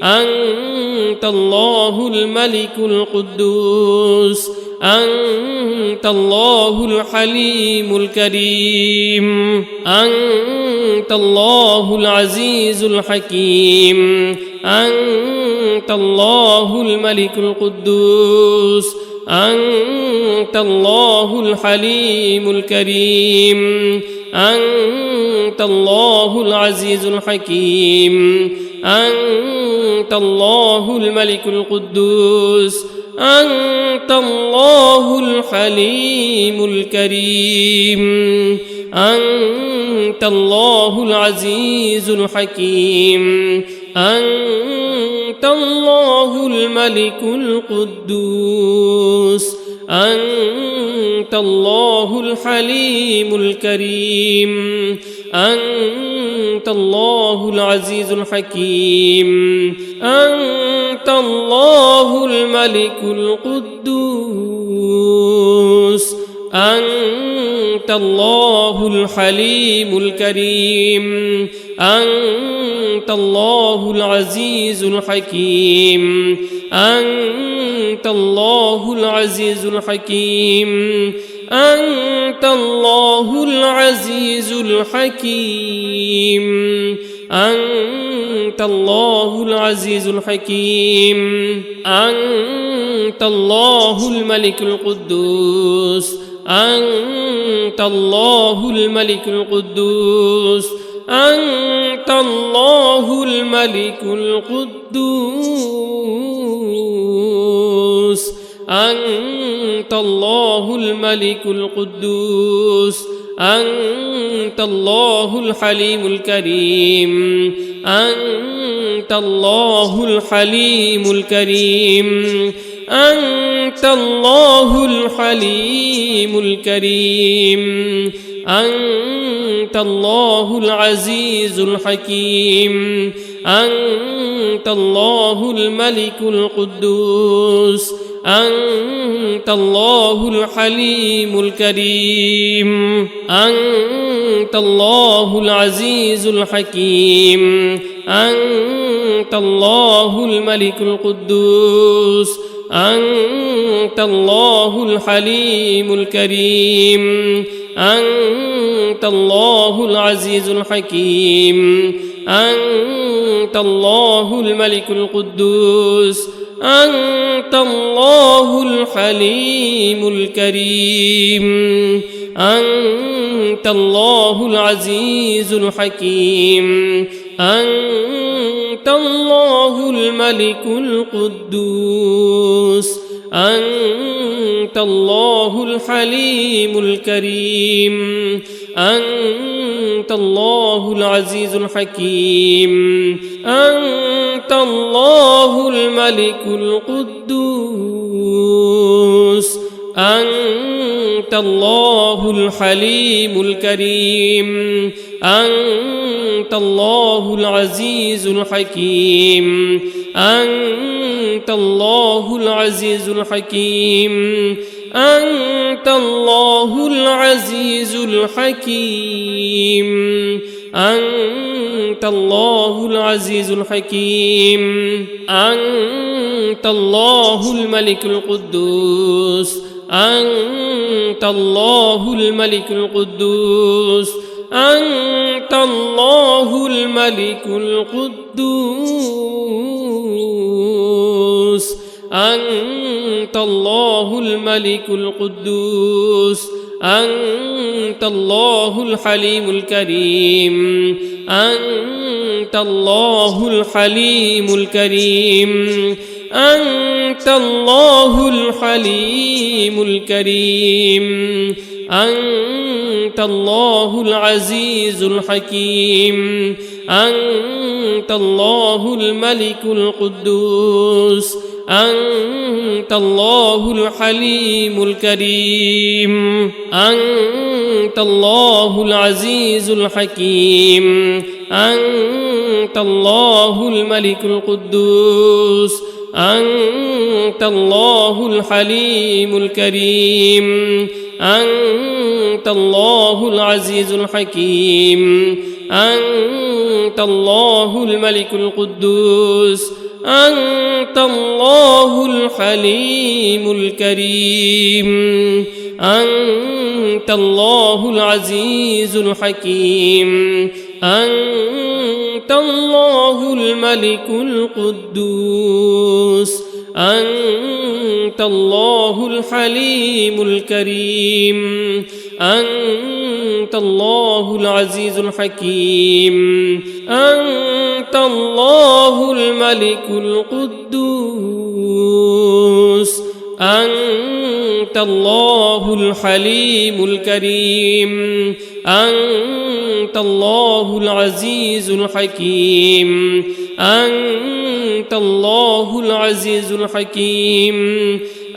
أنت الله الملك القدوس أنت الله الحليم الكريم أنت الله العزيز الحكيم أنت الله الملك القدوس أنت الله الحليم الكريم أنت الله العزيز الحكيم أنت الله الملك القدوس أنت الله الحليم الكريم أنت الله العزيز الحكيم أنت الله الملك القدوس أنت الله الحليم الكريم أنت الله العزيز الحكيم أنت الله الملك القدوس أنت الله الحليم الكريم أنت الله العزيز الحكيم أنت الله العزيز الحكيم أنت الله العزيز الحكيم أنت الله العزيز الحكيم أنت الله الملك القدوس أنت الله الملك القدوس أنت الله الملك القدوس أنت الله الملك القدوس أنت الله الحليم الكريم أنت الله الحليم الكريم أنت الله الحليم الكريم أنت الله العزيز الحكيم أنت الله الملك القدوس أنت الله الحليم الكريم أنت الله العزيز الحكيم أنت الله الملك القدوس أنت الله الحليم الكريم أنت الله العزيز الحكيم أنت الله الملك القدوس أنت الله الحليم الكريم أنت الله العزيز الحكيم أنت الله الملك القدوس أنت الله الحليم الكريم أنت الله العزيز الحكيم أنت الله الملك القدوس أنت الله الحليم الكريم أنت الله العزيز الحكيم أنت الله العزيز الحكيم أنت الله العزيز الحكيم أنت الله العزيز الحكيم أنت الله الملك القدوس أنت أنت الله الملك القدوس أنت الله الملك القدوس أنت الله الملك القدوس أنت الله الحليم الكريم أنت الله الحليم الكريم أنت الله الحليم الكريم أنت الله العزيز الحكيم أنت الله الملك القدوس أنت الله الحليم الكريم أنت الله العزيز الحكيم أنت الله الملك القدوس أنت الله الحليم الكريم أنت الله العزيز الحكيم أنت الله الملك القدوس أنت الله الحليم الكريم أنت الله العزيز الحكيم أنت الله الملك القدوس أنت الله الحليم الكريم أنت الله العزيز الحكيم أنت الله الملك القدوس أنت الله الحليم الكريم أنت الله العزيز الحكيم أنت الله العزيز الحكيم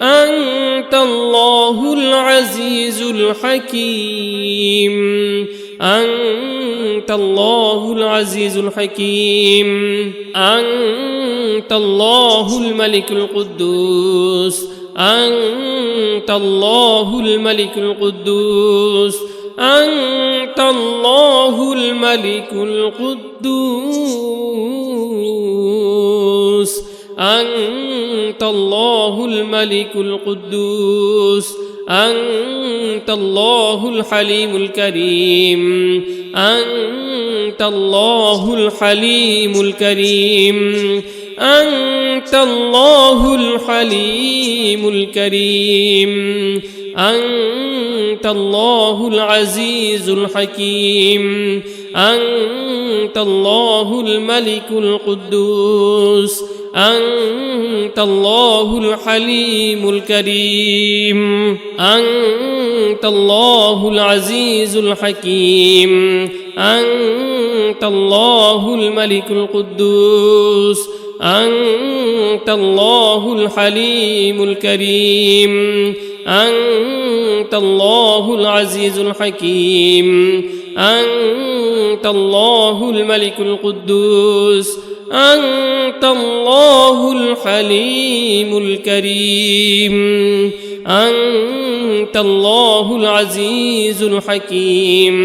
أنت الله العزيز الحكيم أنت الله العزيز الحكيم أنت الله الملك القدوس أنت الله الملك القدوس أنت الله الملك القدوس أنت الله الملك القدوس أنت الله الحليم الكريم أنت الله الحليم الكريم أنت الله الحليم الكريم أنت الله العزيز الحكيم أنت الله الملك القدوس أنت الله الحليم الكريم أنت الله العزيز الحكيم أنت الله الملك القدوس أنت الله الحليم الكريم أنت الله العزيز الحكيم أنت الله الملك القدوس أنت الله الحليم الكريم أنت الله العزيز الحكيم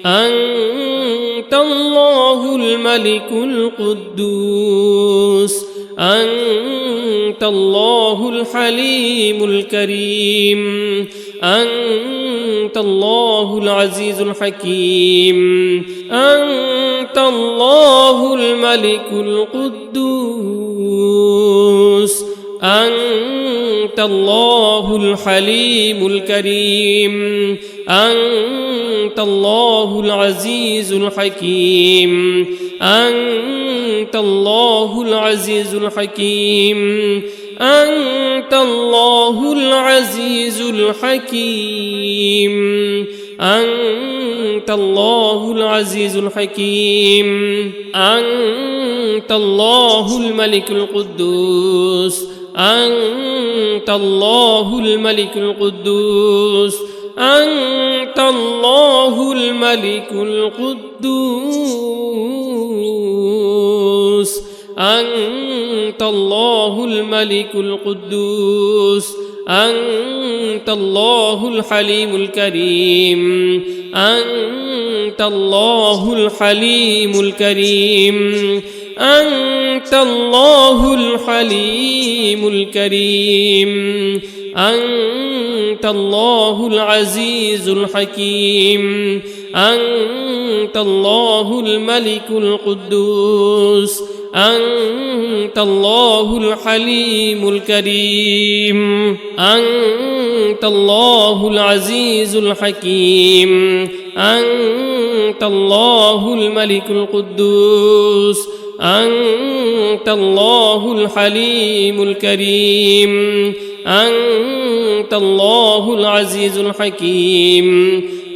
أنت الله الملك القدوس أنت الله الحليم الكريم أنت الله العزيز الحكيم أنت الله الملك القدوس أنت الله الحليم الكريم أنت الله العزيز الحكيم أنت الله العزيز الحكيم أنت الله العزيز الحكيم أنت الله العزيز الحكيم أنت الله الملك القدوس أنت الله الملك القدوس أنت الله الملك القدوس أنت الله الملك القدوس أنت الله الحليم الكريم أنت الله الحليم الكريم أنت الله الحليم الكريم أنت الله العزيز الحكيم أنت الله الملك القدوس أنت الله الحليم الكريم أنت الله العزيز الحكيم أنت الله الملك القدوس أنت الله الحليم الكريم أنت الله العزيز الحكيم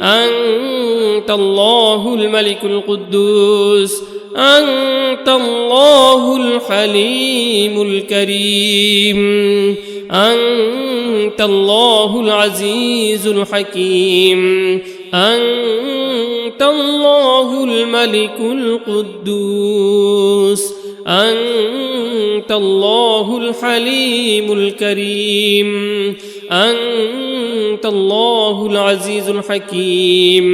أنت الله الملك القدوس أنت الله الحليم الكريم أنت الله العزيز الحكيم أنت الله الملك القدوس أنت الله الحليم الكريم أنت الله العزيز الحكيم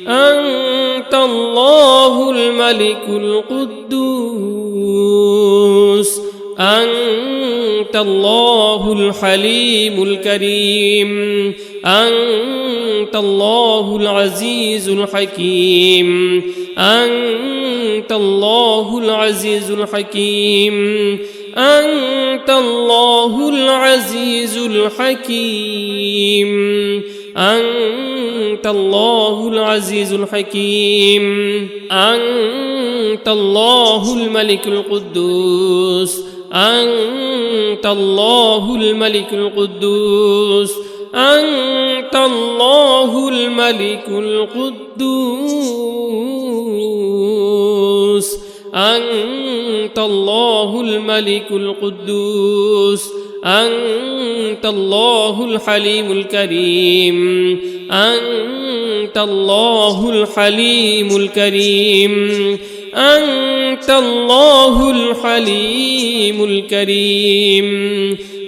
أنت الله الملك القدوس أنت الله الحليم الكريم أنت الله العزيز الحكيم أنت الله العزيز الحكيم أنت الله العزيز الحكيم أنت الله العزيز الحكيم أنت الله الملك القدوس أنت الله الملك القدوس أنت الله الملك القدوس أنت الله الملك القدوس أنت الله الحليم الكريم أنت الله الحليم الكريم أنت الله الحليم الكريم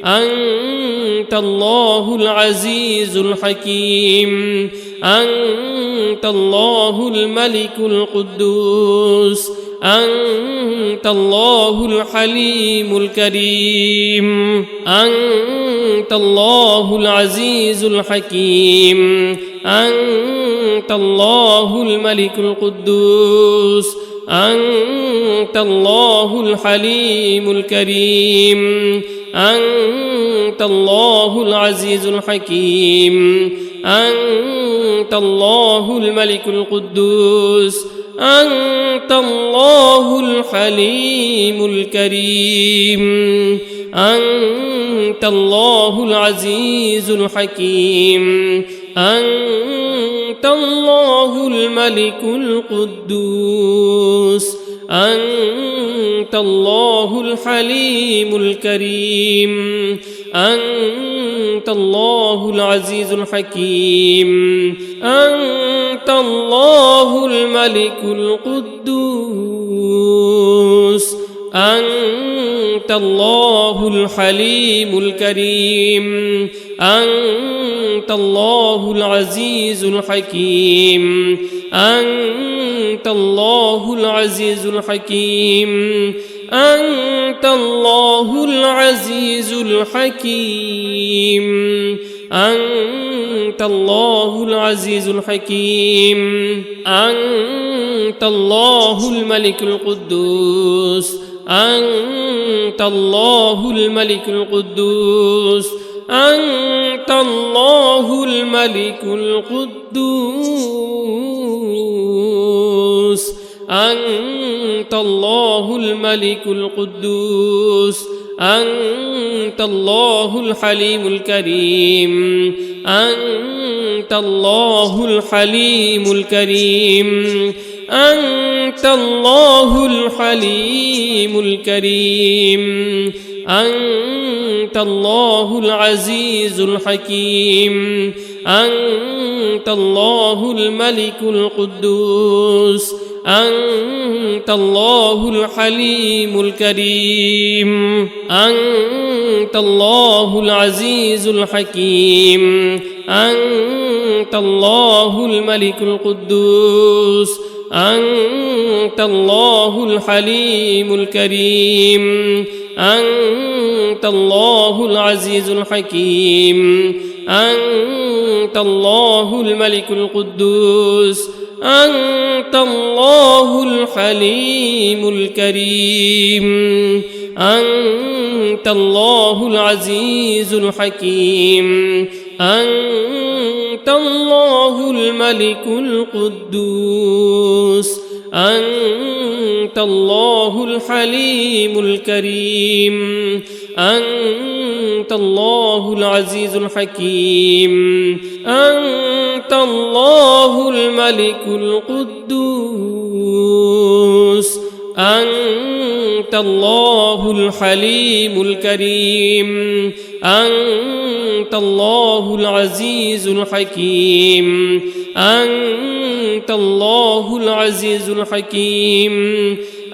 أنت الله العزيز الحكيم أنت الله الملك القدوس أنت الله الحليم الكريم أنت الله العزيز الحكيم أنت الله الملك القدوس أنت الله الحليم الكريم أنت الله العزيز الحكيم أنت الله الملك القدوس أنت الله الحليم الكريم أنت الله العزيز الحكيم أنت الله الملك القدوس أنت الله الحليم الكريم أنت الله العزيز الحكيم أنت الله الملك القدوس أنت الله الحليم الكريم أنت الله العزيز الحكيم أنت الله العزيز الحكيم أنت الله العزيز الحكيم أنت الله العزيز الحكيم أنت الله الملك القدوس أنت الله الملك القدوس أنت الله الملك القدوس أنت الله الملك القدوس أنت الله الحليم الكريم أنت الله الحليم الكريم أنت الله الحليم الكريم أنت الله العزيز الحكيم أنت الله الملك القدوس أنت الله الحليم الكريم أنت الله العزيز الحكيم أنت الله الملك القدوس أنت الله الحليم الكريم أنت الله العزيز الحكيم أنت الله الملك القدوس أنت الله الحليم الكريم أنت الله العزيز الحكيم أنت الله الملك القدوس أنت الله الحليم الكريم أنت الله العزيز الحكيم أنت الله الملك القدوس أنت الله الحليم الكريم أنت الله العزيز الحكيم أنت الله العزيز الحكيم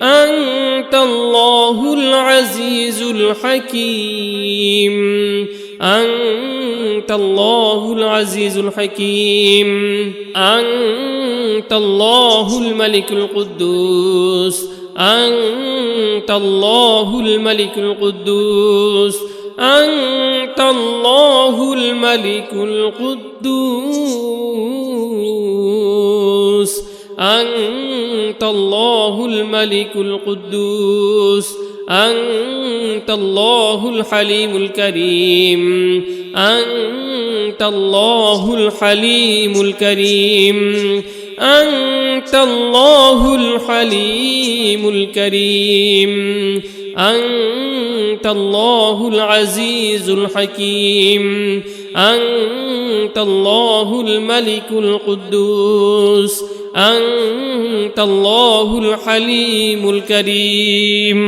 أنت الله العزيز الحكيم أنت الله العزيز الحكيم أنت الله الملك القدوس أنت الله الملك القدوس أنت الله الملك القدوس أنت الله الملك القدوس أنت الله الحليم الكريم أنت الله الحليم الكريم أنت الله الحليم الكريم أنت الله العزيز الحكيم أنت الله الملك القدوس أنت الله الحليم الكريم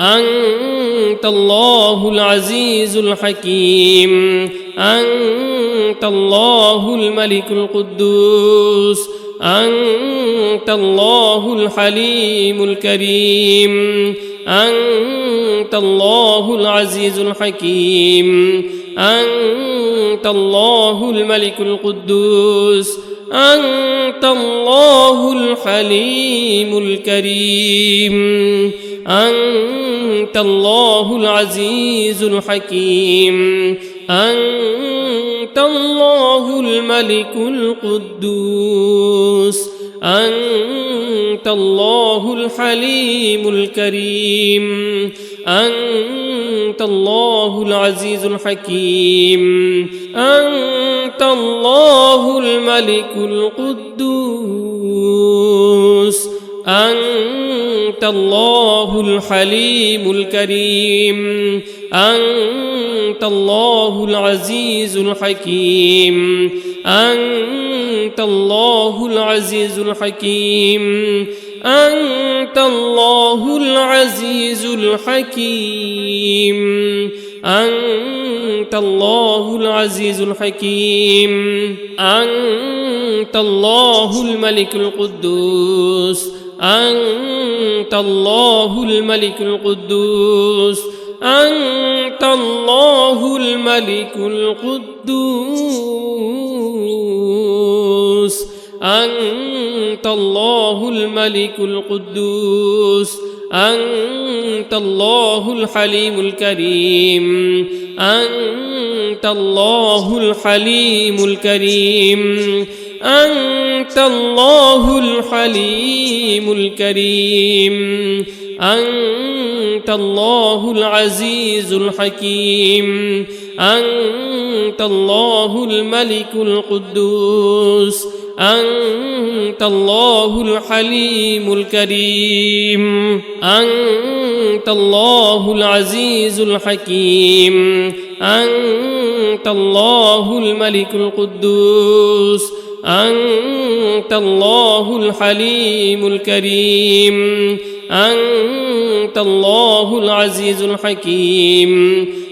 أنت الله العزيز الحكيم أنت الله الملك القدوس أنت الله الحليم الكريم أنت الله العزيز الحكيم أنت الله الملك القدوس أنت الله الحليم الكريم أنت الله العزيز الحكيم أنت الله الملك القدوس أنت الله الحليم الكريم أنت الله العزيز الحكيم أنت الله الملك القدوس أنت الله الحليم الكريم أنت الله العزيز الحكيم أنت الله العزيز الحكيم أنت الله العزيز الحكيم أنت الله العزيز الحكيم أنت الله الملك القدوس أنت الله الملك القدوس أنت الله الملك القدوس أنت الله الملك القدوس أنت الله الحليم الكريم أنت الله الحليم الكريم أنت الله الحليم الكريم أنت الله العزيز الحكيم أنت الله الملك القدوس أنت الله الحليم الكريم أنت الله العزيز الحكيم أنت الله الملك القدوس أنت الله الحليم الكريم أنت الله العزيز الحكيم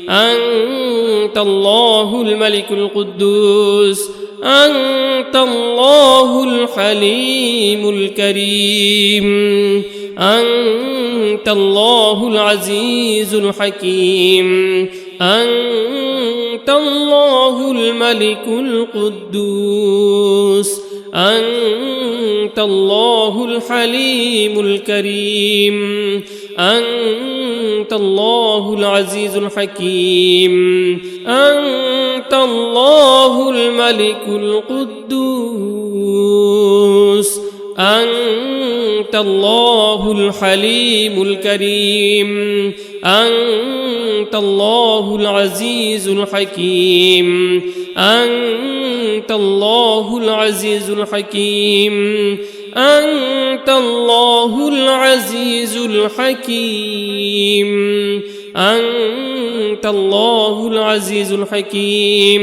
أنت الله الملك القدوس أنت الله الحليم الكريم أنت الله العزيز الحكيم أنت الله الملك القدوس أنت الله الحليم الكريم أنت الله العزيز الحكيم أنت الله الملك القدوس أنت الله الحليم الكريم أنت الله العزيز الحكيم أنت الله العزيز الحكيم أنت الله العزيز الحكيم أنت الله العزيز الحكيم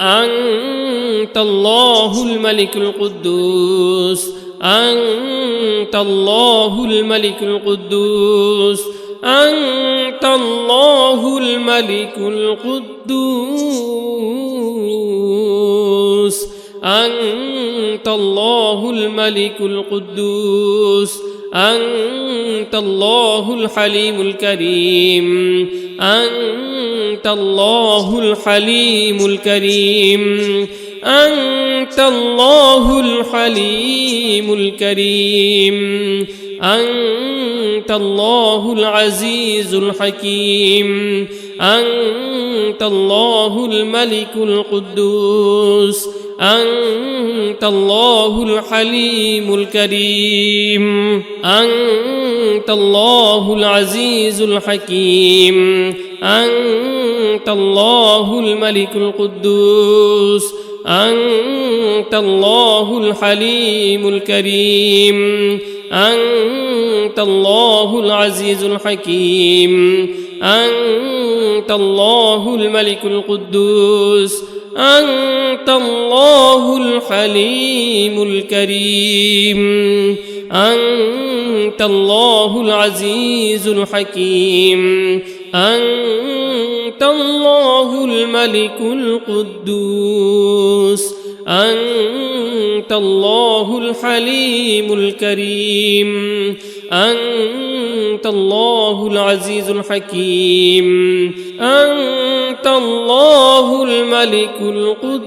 أنت الله الملك القدوس أنت الله الملك القدوس أنت الله الملك القدوس أنت الله الملك القدوس أنت الله الحليم الكريم أنت الله الحليم الكريم أنت الله الحليم الكريم أنت الله العزيز الحكيم أنت الله الملك القدوس أنت الله الحليم الكريم أنت الله العزيز الحكيم أنت الله الملك القدوس أنت الله الحليم الكريم أنت الله العزيز الحكيم أنت الله الملك القدوس أنت الله الحليم الكريم أنت الله العزيز الحكيم أنت الله الملك القدوس أنت الله الحليم الكريم أنت الله العزيز الحكيم أنت الله الملك القدوس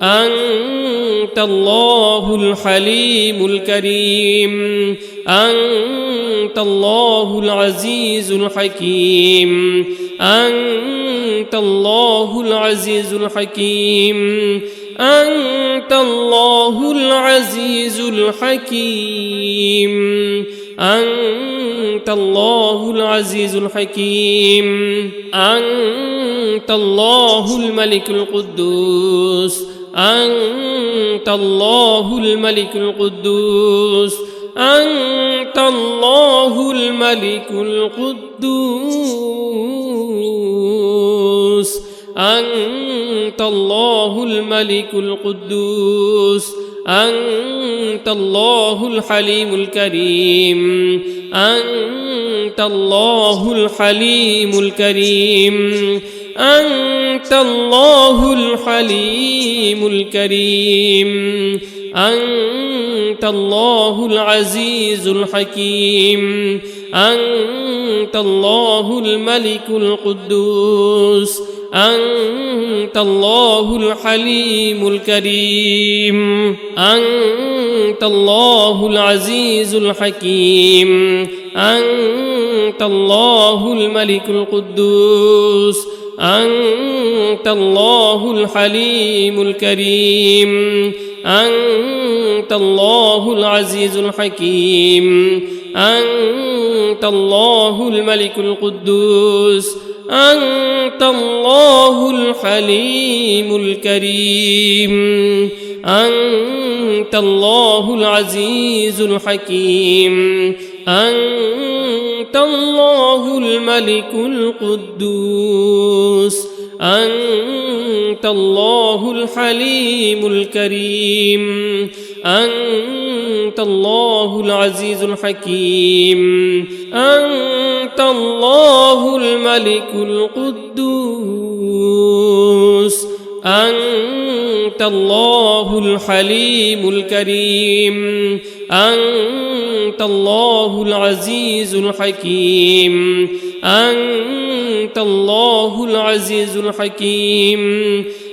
أنت الله الحليم الكريم أنت الله العزيز الحكيم أنت الله العزيز الحكيم أنت الله العزيز الحكيم أنت الله العزيز الحكيم أنت الله الملك القدوس أنت الله الملك القدوس أنت الله الملك القدوس أنت الله الملك القدوس أنت الله الحليم الكريم أنت الله الحليم الكريم أنت الله الحليم الكريم أنت الله العزيز الحكيم أنت الله الملك القدوس أنت الله الحليم الكريم أنت الله العزيز الحكيم أنت الله الملك القدوس أنت الله الحليم الكريم أنت الله العزيز الحكيم أنت الله الملك القدوس أنت الله الحليم الكريم أنت الله العزيز الحكيم أنت الله الملك القدوس أنت الله الحليم الكريم أنت الله العزيز الحكيم أنت الله الملك القدوس أنت الله الحليم الكريم أنت الله العزيز الحكيم أنت الله العزيز الحكيم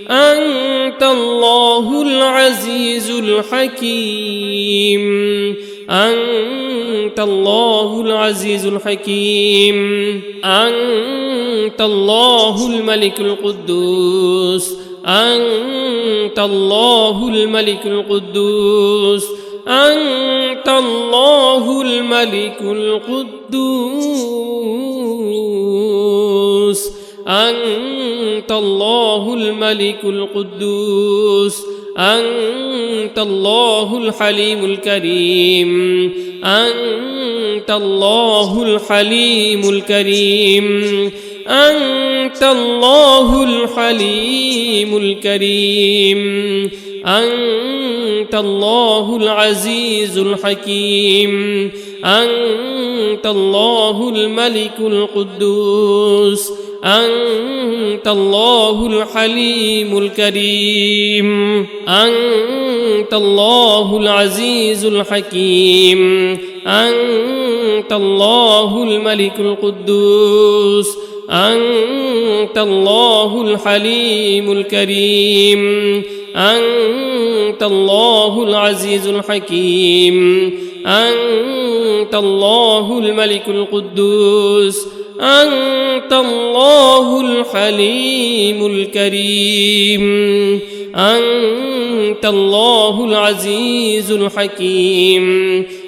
أنت الله العزيز الحكيم أنت أنت الله العزيز الحكيم أنت الله الملك القدوس أنت الله الملك القدوس أنت الله الملك القدوس أنت الله الملك القدوس أنت الله الحليم الكريم أنت الله الحليم الكريم أنت الله الحليم الكريم أنت الله العزيز الحكيم أنت الله الملك القدوس أنت الله الحليم الكريم أنت الله العزيز الحكيم أنت الله الملك القدوس أنت الله الحليم الكريم أنت الله العزيز الحكيم أنت الله الملك القدوس أنت الله الحليم الكريم أنت الله العزيز الحكيم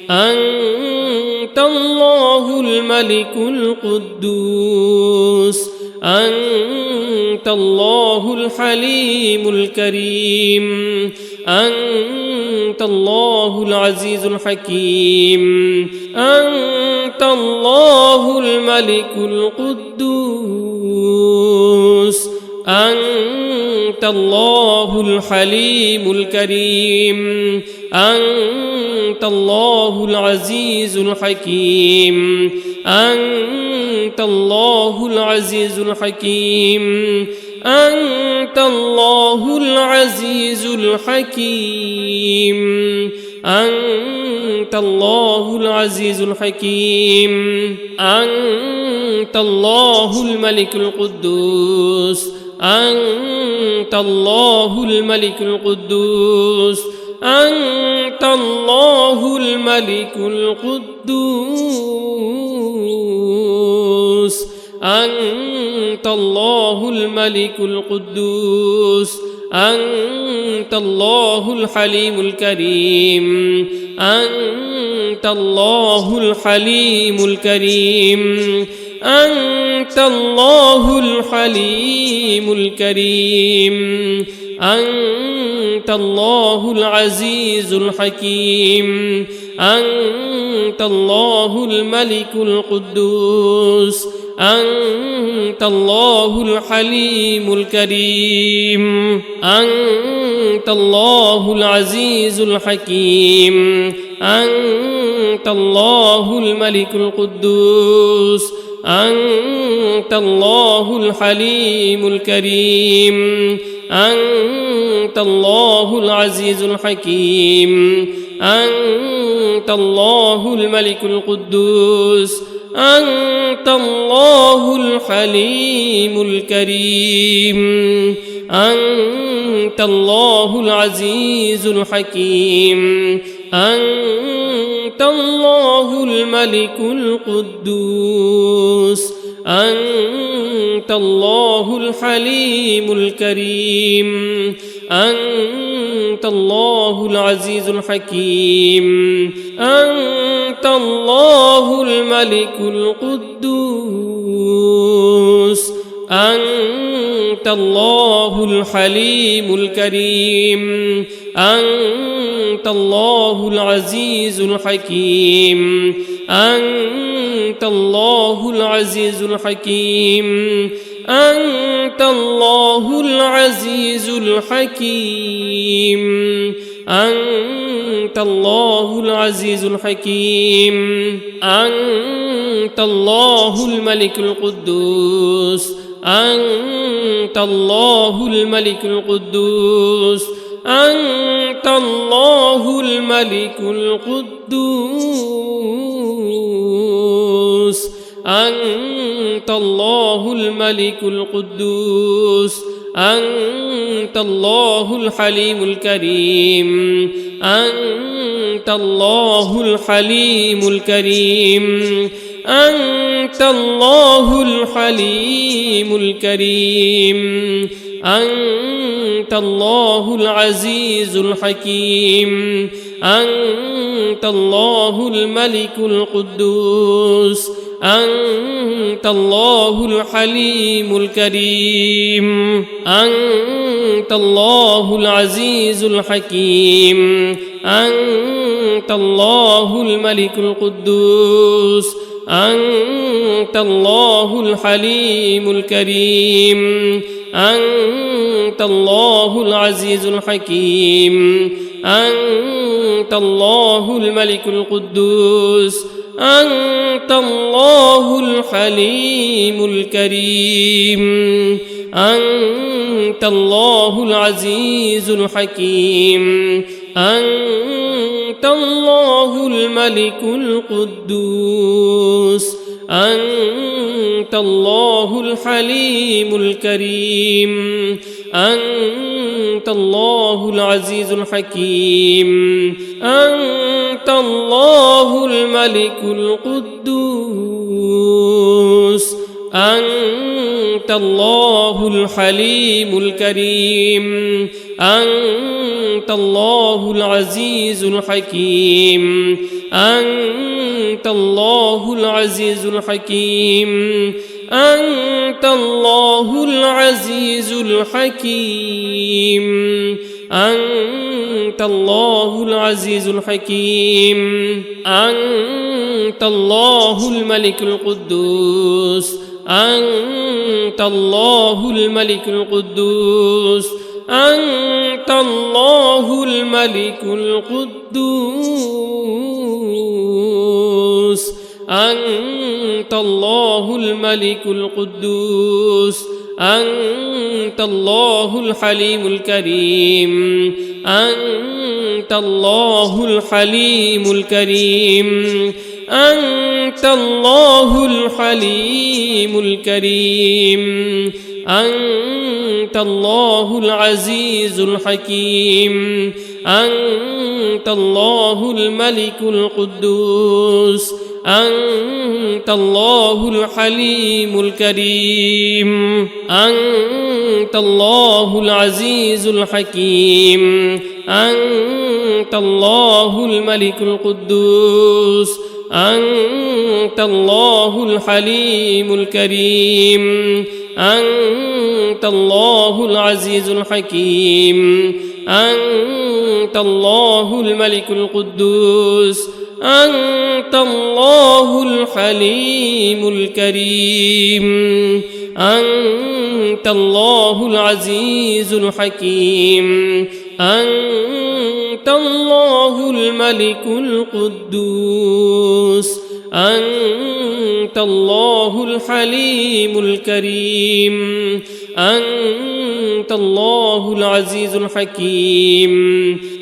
أنت الله الملك القدوس أنت الله الحليم الكريم أنت الله العزيز الحكيم أنت الله الملك القدوس أنت الله الحليم الكريم أنت الله العزيز الحكيم أنت الله العزيز الحكيم أنت الله العزيز الحكيم أنت الله العزيز الحكيم أنت الله الملك القدوس أنت الله الملك القدوس أنت الله الملك القدوس أنت الله الملك القدوس أنت الله الحليم الكريم أنت الله الحليم الكريم أنت الله الحليم الكريم أنت الله العزيز الحكيم أنت الله الملك القدوس أنت الله الحليم الكريم أنت الله العزيز الحكيم أنت الله الملك القدوس أنت الله الحليم الكريم أنت الله العزيز الحكيم أنت الله الملك القدوس أنت الله الحليم الكريم أنت الله العزيز الحكيم أنت الله الملك القدوس أنت الله الحليم الكريم أنت الله العزيز الحكيم أنت الله الملك القدوس أنت الله الحليم الكريم أنت الله العزيز الحكيم أنت الله العزيز الحكيم أنت الله العزيز الحكيم أنت الله العزيز الحكيم أنت الله الملك القدوس أنت الله الملك القدوس أنت الله الملك القدوس أنت الله الملك القدوس أنت الله الحليم الكريم أنت الله الحليم الكريم أنت الله الحليم الكريم أنت الله العزيز الحكيم أنت الله الملك القدوس أنت الله الحليم الكريم أنت الله العزيز الحكيم أنت الله الملك القدوس أنت الله الحليم الكريم أنت الله العزيز الحكيم أنت الله الملك القدوس أنت الله الحليم الكريم أنت الله العزيز الحكيم أنت الله الملك القدوس أنت الله الحليم الكريم أنت الله العزيز الحكيم أنت الله الملك القدوس أنت الله الحليم الكريم أنت الله العزيز الحكيم أنت الله العزيز الحكيم أنت الله العزيز الحكيم أنت الله العزيز الحكيم أنت الله الملك القدوس أنت الله الملك القدوس أنت الله الملك القدوس أنت الله الملك القدوس أنت الله الحليم الكريم أنت الله الحليم الكريم أنت الله الحليم الكريم أنت الله العزيز الحكيم أنت الله الملك القدوس أنت الله الحليم الكريم أنت الله العزيز الحكيم أنت الله الملك القدوس أنت الله الحليم الكريم أنت الله العزيز الحكيم أنت الله الملك القدوس أنت الله الحليم الكريم أنت الله العزيز الحكيم أنت الله الملك القدوس أنت الله الحليم الكريم أنت الله العزيز الحكيم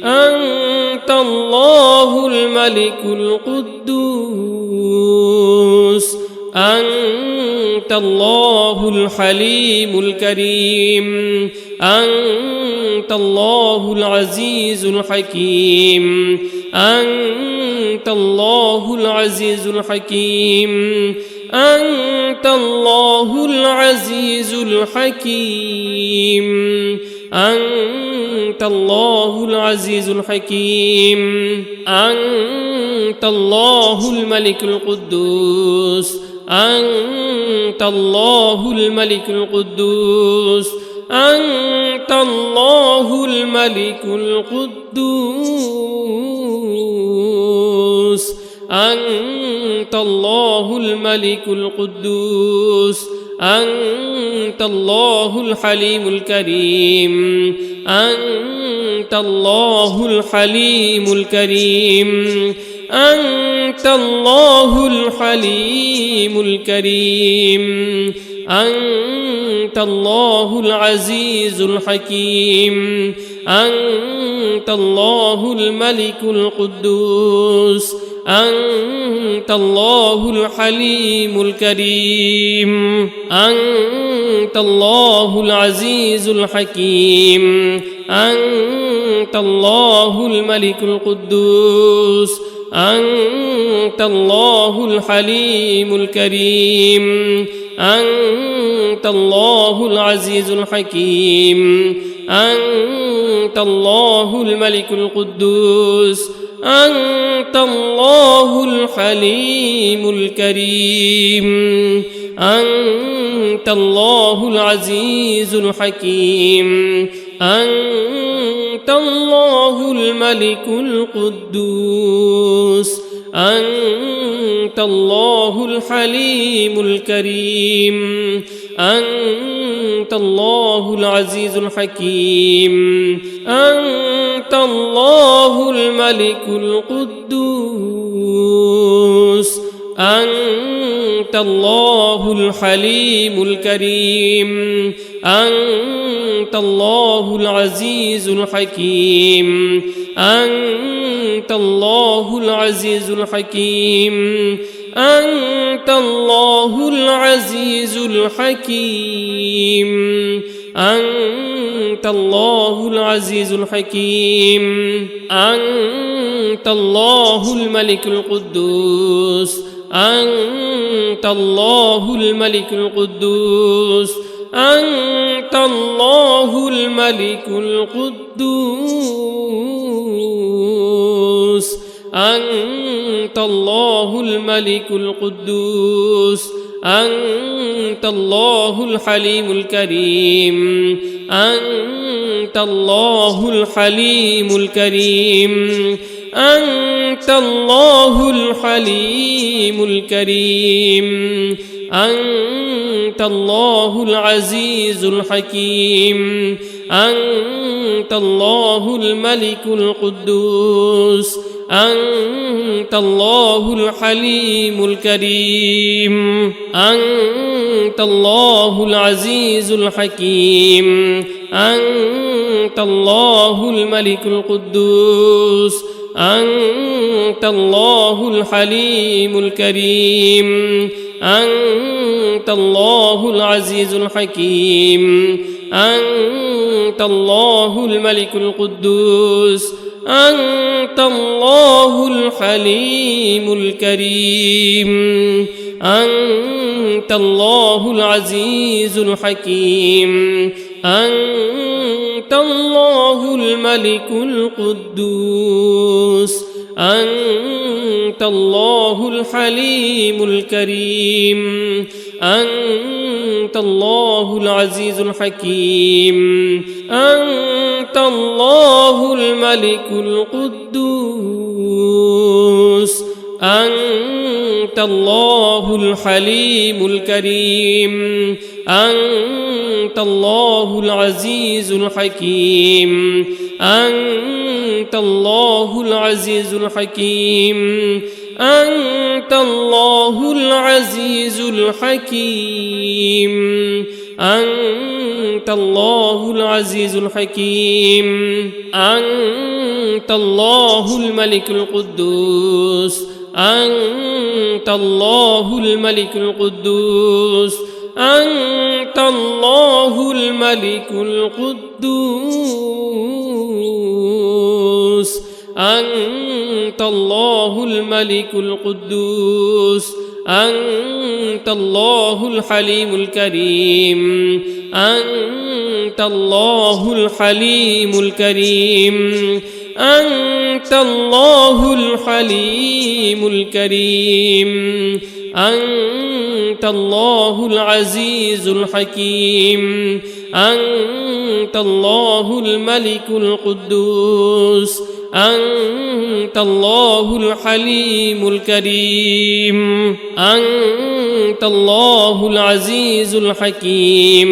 أنت الله الملك القدوس أنت الله الحليم الكريم أنت الله العزيز الحكيم أنت الله العزيز الحكيم أنت الله العزيز الحكيم أنت الله العزيز الحكيم أنت الله الملك القدوس أنت الله الملك القدوس أنت الله الملك القدوس أنت الله الملك القدوس أنت الله الحليم الكريم أنت الله الحليم الكريم أنت الله الحليم الكريم أنت الله العزيز الحكيم أنت الله الملك القدوس أنت الله الحليم الكريم أنت الله العزيز الحكيم أنت الله الملك القدوس أنت الله الحليم الكريم أنت الله العزيز الحكيم أنت الله الملك القدوس أنت الله الحليم الكريم أنت الله العزيز الحكيم أنت الله الملك القدوس أنت الله الحليم الكريم أنت الله العزيز الحكيم أنت الله الملك القدوس أنت الله الحليم الكريم أنت الله العزيز الحكيم أنت الله العزيز الحكيم أنت الله العزيز الحكيم أنت الله العزيز الحكيم أنت الله الملك القدوس أنت الله الملك القدوس أنت الله الملك القدوس أنت الله الملك القدوس أنت الله الحليم الكريم أنت الله الحليم الكريم أنت الله الحليم الكريم أنت الله العزيز الحكيم أنت الله الملك القدوس أنت الله الحليم الكريم أنت الله العزيز الحكيم أنت الله الملك القدوس أنت الله الحليم الكريم أنت الله العزيز الحكيم أنت الله الملك القدوس أنت الله الحليم الكريم أنت الله العزيز الحكيم أنت الله الملك القدوس أنت الله الحليم الكريم أنت الله العزيز الحكيم أنت الله الملك القدوس أنت الله الحليم الكريم أنت الله العزيز الحكيم أنت الله العزيز الحكيم أنت الله العزيز الحكيم أنت الله العزيز الحكيم أنت الله الملك القدوس أنت الله الملك القدوس أنت الله الملك القدوس أنت الله الملك القدوس أنت الله الحليم الكريم أنت الله الحليم الكريم أنت الله الحليم الكريم أنت الله العزيز الحكيم أنت الله الملك القدوس أنت الله الحليم الكريم أنت الله العزيز الحكيم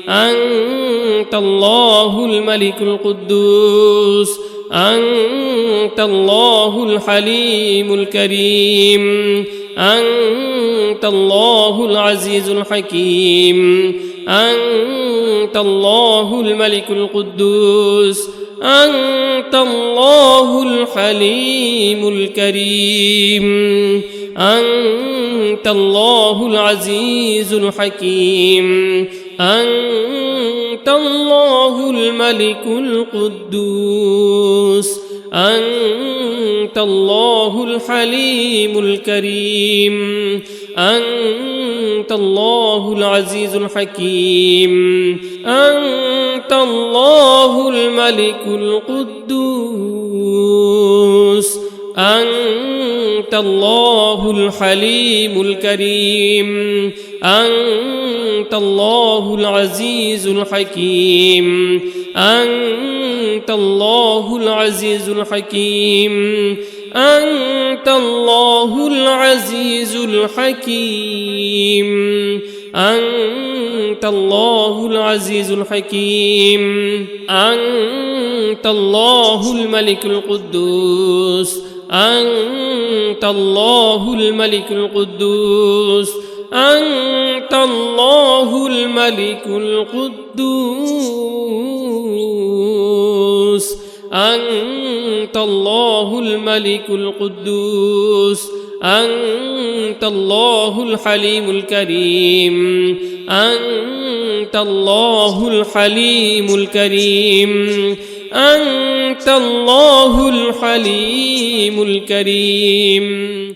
أنت الله الملك القدوس أنت الله الحليم الكريم أنت الله العزيز الحكيم أنت الله الملك القدوس أنت الله الحليم الكريم أنت الله العزيز الحكيم أنت الله الملك القدوس أنت الله الحليم الكريم أنت الله العزيز الحكيم أنت الله الملك القدوس أنت الله الحليم الكريم أنت الله العزيز الحكيم أنت الله العزيز الحكيم أنت الله العزيز الحكيم أنت الله العزيز الحكيم أنت الله الملك القدوس أنت الله الملك القدوس أنت الله الملك القدوس أنت الله الملك القدوس أنت الله الحليم الكريم أنت الله الحليم الكريم أنت الله الحليم الكريم